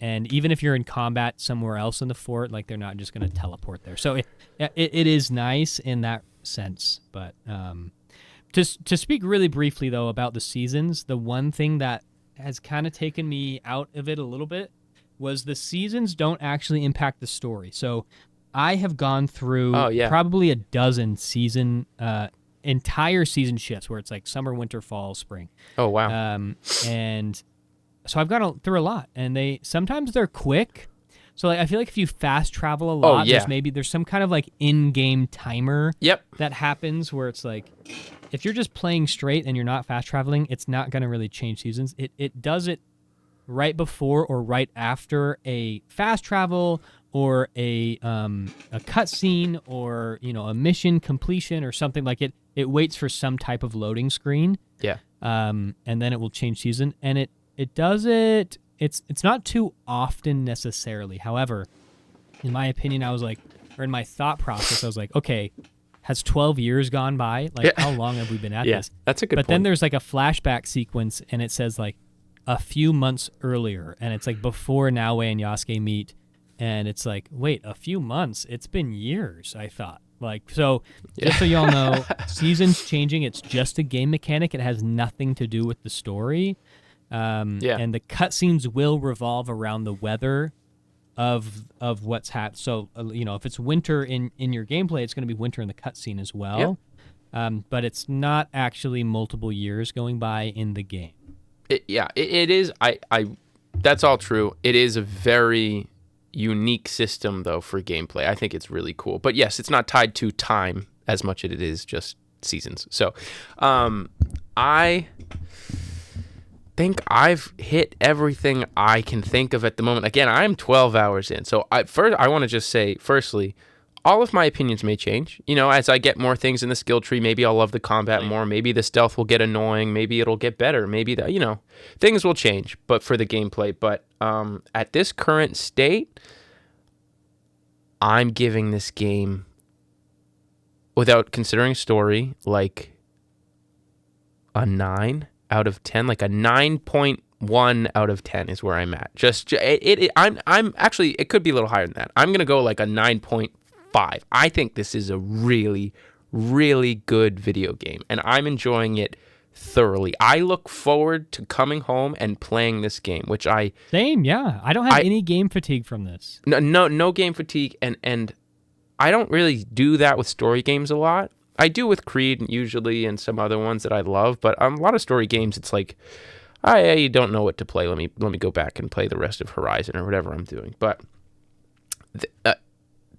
And even if you're in combat somewhere else in the fort, like, they're not just going to teleport there. So it is nice in that sense. But to speak really briefly, though, about the seasons, the one thing that has kind of taken me out of it a little bit was the seasons don't actually impact the story. So I have gone through probably a dozen entire season shifts where it's like summer, winter, fall, spring. Oh, wow. And so I've gone through a lot, and sometimes they're quick. So like, I feel like if you fast travel a lot, there's some kind of like in-game timer that happens where it's like, if you're just playing straight and you're not fast traveling, it's not going to really change seasons. It does it right before or right after a fast travel or a cutscene or a mission completion or something. Like it waits for some type of loading screen. Yeah. And then it will change season, and it does it. It's not too often necessarily. However, in my opinion, in my thought process, I was like, okay, has 12 years gone by? Like, how long have we been at this? That's a good point. But then there's like a flashback sequence, and it says like a few months earlier, and it's like before Naoe and Yasuke meet, and it's like, wait, a few months? It's been years, I thought. Like, so just so y'all know, seasons changing, it's just a game mechanic. It has nothing to do with the story. And the cutscenes will revolve around the weather of what's happened. So, if it's winter in your gameplay, it's going to be winter in the cutscene as well. But it's not actually multiple years going by in the game. It is. That's all true. It is a very unique system, though, for gameplay. I think it's really cool. But yes, it's not tied to time as much as it is just seasons. So, I think I've hit everything I can think of at the moment. Again, I'm 12 hours in. So I want to just say, firstly, all of my opinions may change. As I get more things in the skill tree, maybe I'll love the combat more. Maybe the stealth will get annoying. Maybe it'll get better. Maybe things will change, but for the gameplay. But at this current state, I'm giving this game, without considering story, like a 9 out of 10, like a 9.1 out of 10 is where I'm at. I'm actually, it could be a little higher than that. I'm going to go like a 9.5. I think this is a really, really good video game, and I'm enjoying it thoroughly. I look forward to coming home and playing this game, which Same, yeah. I don't have any game fatigue from this. No game fatigue, and I don't really do that with story games a lot. I do with Creed usually and some other ones that I love, but a lot of story games, it's like, I don't know what to play. Let me go back and play the rest of Horizon or whatever I'm doing. But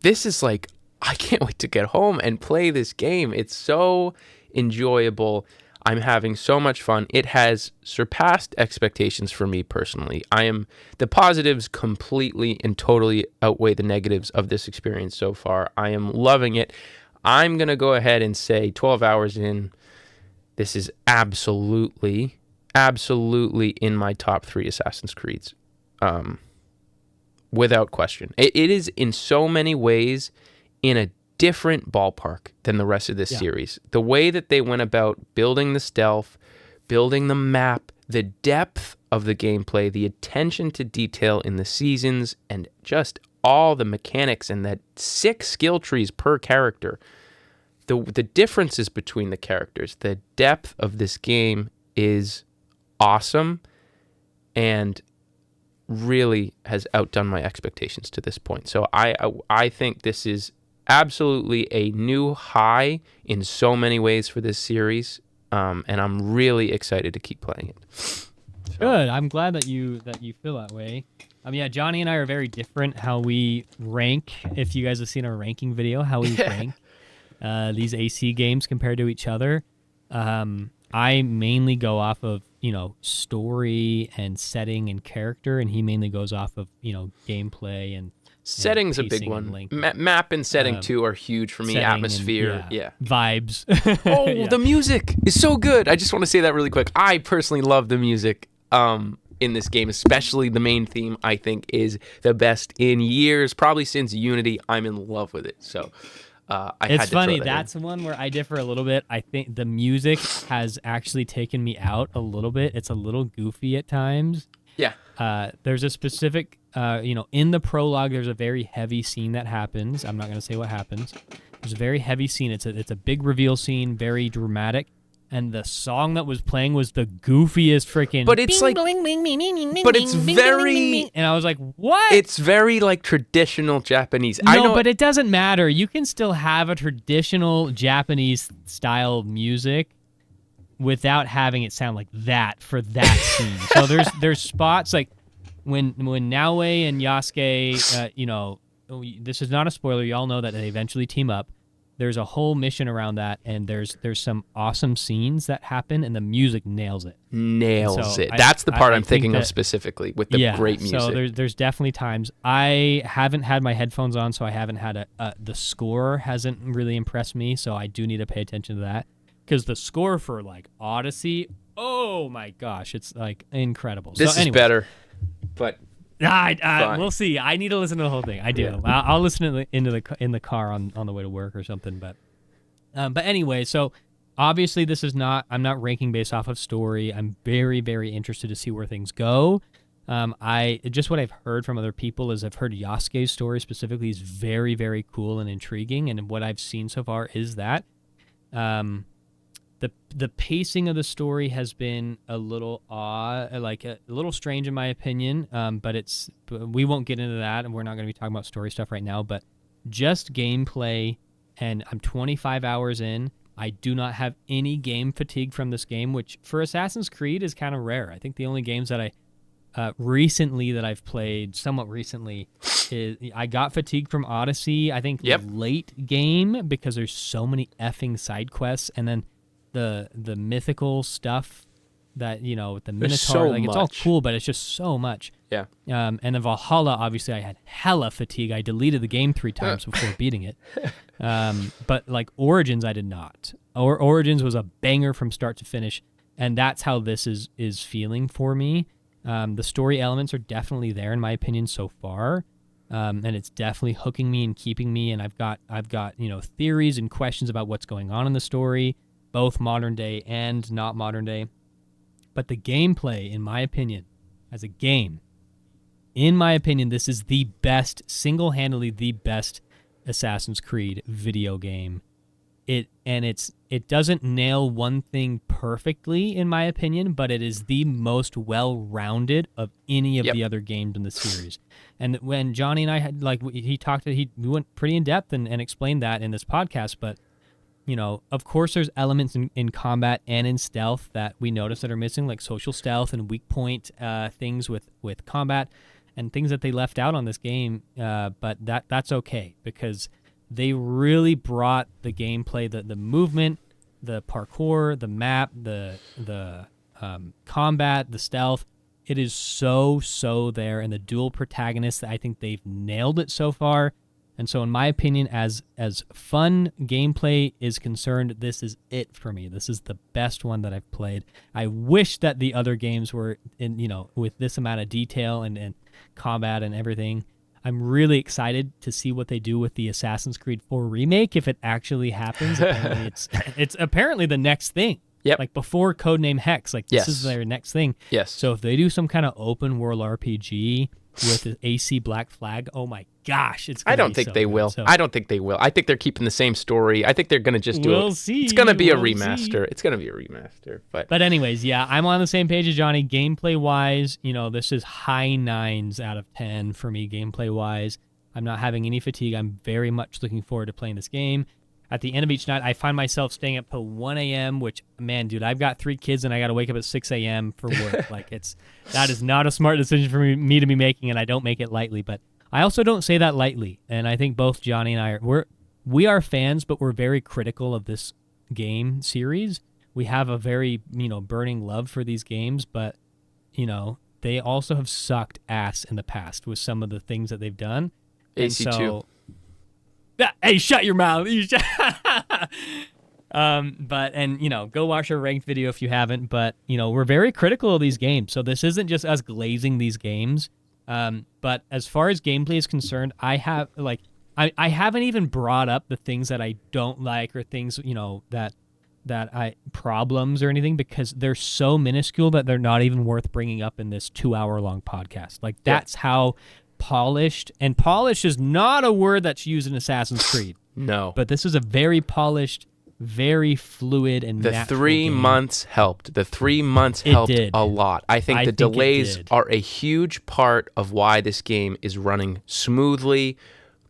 this is like, I can't wait to get home and play this game. It's so enjoyable. I'm having so much fun. It has surpassed expectations for me personally. The positives completely and totally outweigh the negatives of this experience so far. I am loving it. I'm going to go ahead and say 12 hours in, this is absolutely in my top 3 Assassin's Creeds. Without question. It is in so many ways in a different ballpark than the rest of this series. The way that they went about building the stealth, building the map, the depth of the gameplay, the attention to detail in the seasons, and just all the mechanics and that 6 skill trees per character. The differences between the characters, the depth of this game is awesome and really has outdone my expectations to this point. So I think this is absolutely a new high in so many ways for this series, and I'm really excited to keep playing it. So. Good. I'm glad that you feel that way. Yeah, Johnny and I are very different how we rank. If you guys have seen our ranking video, how we rank these AC games compared to each other. I mainly go off of story and setting and character, and he mainly goes off of gameplay and setting's a big one. Map and setting too are huge for me. Atmosphere, and, vibes. The music is so good. I just want to say that really quick. I personally love the music in this game, especially the main theme. I think is the best in years, probably since Unity. I'm in love with it. So it's funny. That's one where I differ a little bit. I think the music has actually taken me out a little bit. It's a little goofy at times. Yeah. There's a specific, in the prologue, there's a very heavy scene that happens. I'm not going to say what happens. There's a very heavy scene. It's a big reveal scene, very dramatic. And the song that was playing was the goofiest freaking. But it's like. But it's very. And I was like, what? It's very like traditional Japanese. No, I know, but it doesn't matter. You can still have a traditional Japanese style music without having it sound like that for that scene. So there's spots like when Naoe and Yasuke, this is not a spoiler. You all know that they eventually team up. There's a whole mission around that, and there's some awesome scenes that happen, and the music nails it. That's the part I'm thinking of specifically with the great music. So there's definitely times. I haven't had my headphones on, so I haven't had the score hasn't really impressed me, so I do need to pay attention to that. Because the score for like Odyssey, oh my gosh, it's like incredible. This is better, but we'll see. I need to listen to the whole thing. I do. Yeah. I'll listen to in the car on the way to work or something. But anyway, so obviously this is not. I'm not ranking based off of story. I'm very very interested to see where things go. What I've heard from other people is I've heard Yasuke's story specifically is very very cool and intriguing, and what I've seen so far is that. The pacing of the story has been a little a little strange in my opinion, but we won't get into that, and we're not going to be talking about story stuff right now, but just gameplay, and I'm 25 hours in. I do not have any game fatigue from this game, which for Assassin's Creed is kind of rare. I think the only games that I've played somewhat recently is I got fatigued from Odyssey, I think late game, because there's so many effing side quests, and then the mythical stuff that the Minotaur, it's all cool, but it's just so much. Yeah. And in Valhalla, obviously, I had hella fatigue. I deleted the game 3 times before beating it. But like Origins, I did not. Origins was a banger from start to finish, and that's how this is feeling for me. The story elements are definitely there in my opinion so far. And it's definitely hooking me and keeping me, and I've got theories and questions about what's going on in the story, both modern day and not modern day. But the gameplay, in my opinion, as a game, this is the best, single-handedly the best Assassin's Creed video game. It doesn't nail one thing perfectly, in my opinion, but it is the most well-rounded of any of the other games in the series. And when Johnny and I had, we went pretty in depth and explained that in this podcast, but of course there's elements in combat and in stealth that we notice that are missing, like social stealth and weak point things with combat and things that they left out on this game. But that's okay, because they really brought the gameplay, the movement, the parkour, the map, the combat, the stealth. It is so there, and the dual protagonists, I think they've nailed it so far. And so in my opinion, as fun gameplay is concerned, this is it for me. This is the best one that I've played. I wish that the other games were in, with this amount of detail and combat and everything. I'm really excited to see what they do with the Assassin's Creed 4 remake if it actually happens. Apparently it's apparently the next thing. Yep. Like before Codename Hex, like this is their next thing. Yes. So if they do some kind of open world RPG with the AC Black Flag, oh my gosh, it's gonna I don't be think so they good. will. So, I don't think they will. I think they're keeping the same story. I think they're going to just do we'll it. see. It's going to be a We'll remaster. see. It's going to be a remaster. But anyways, yeah, I'm on the same page as Johnny. Gameplay wise, this is high 9s out of 10 for me gameplay wise. I'm not having any fatigue. I'm very much looking forward to playing this game. At the end of each night, I find myself staying up till 1 a.m., which, man, dude, I've got 3 kids and I got to wake up at 6 a.m. for work. That is not a smart decision for me to be making, and I don't make it lightly. But I also don't say that lightly. And I think both Johnny and I we are fans, but we're very critical of this game series. We have a very, burning love for these games, but, they also have sucked ass in the past with some of the things that they've done. AC2. Hey, shut your mouth. Go watch our ranked video if you haven't. But, we're very critical of these games. So this isn't just us glazing these games. But as far as gameplay is concerned, I haven't even brought up the things that I don't like or things, problems or anything, because they're so minuscule that they're not even worth bringing up in this 2-hour-long podcast. That's how polished, and polished is not a word that's used in Assassin's Creed. No. But this is a very polished, very fluid and the natural 3 game. months helped. The 3 months helped did. a lot. I think the it delays did. are a huge part of why this game is running smoothly,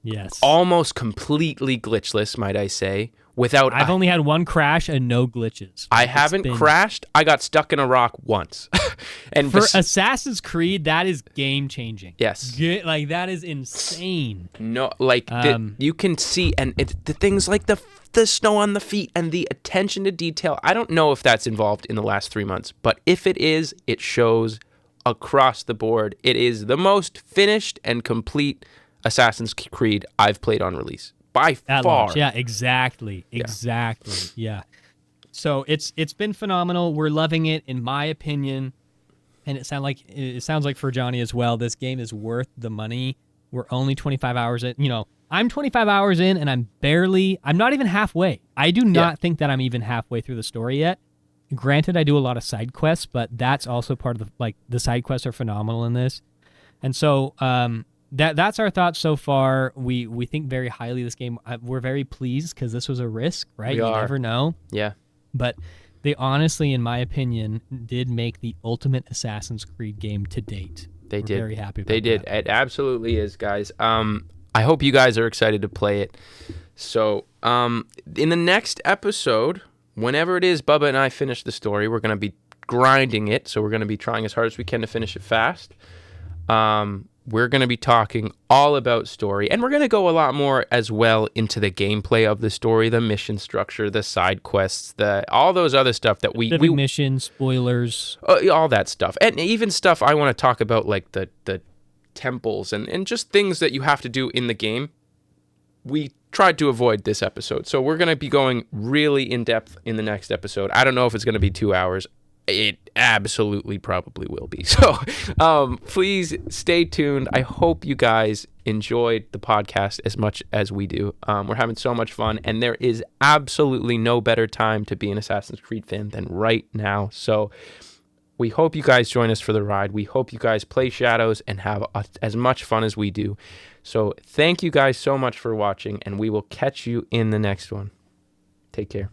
Yes. almost completely glitchless, might I say. I've only had one crash and no glitches. I haven't crashed. I got stuck in a rock once. And for Assassin's Creed, that is game changing. Yes. That is insane. No, you can see, and the things like the snow on the feet and the attention to detail. I don't know if that's involved in the last 3 months, but if it is, it shows across the board. It is the most finished and complete Assassin's Creed I've played on release. By At far. launch. Yeah, exactly. Yeah. So it's been phenomenal. We're loving it, in my opinion. And it sounds like for Johnny as well, this game is worth the money. We're only 25 hours in. I'm 25 hours in, and I'm not even halfway. I do not think that I'm even halfway through the story yet. Granted, I do a lot of side quests, but that's also part of the side quests are phenomenal in this. And so, that's our thoughts so far. We think very highly of this game. We're very pleased because this was a risk, right? You never know. Yeah. But they honestly, in my opinion, did make the ultimate Assassin's Creed game to date. We're did. Very happy about They did. that. It absolutely is, guys. I hope you guys are excited to play it. So, in the next episode, whenever it is Bubba and I finish the story, we're going to be grinding it. So we're going to be trying as hard as we can to finish it fast. We're going to be talking all about story, and we're going to go a lot more as well into the gameplay of the story, the mission structure, the side quests, all those other stuff that we missions, spoilers, all that stuff, and even stuff I want to talk about, like the temples and just things that you have to do in the game. We tried to avoid this episode, so we're going to be going really in depth in the next episode. I don't know if it's going to be 2 hours. It absolutely probably will be. So please stay tuned. I hope you guys enjoyed the podcast as much as we do. We're having so much fun, and there is absolutely no better time to be an Assassin's Creed fan than right now. So we hope you guys join us for the ride. We hope you guys play Shadows and have as much fun as we do. So thank you guys so much for watching, and we will catch you in the next one. Take care.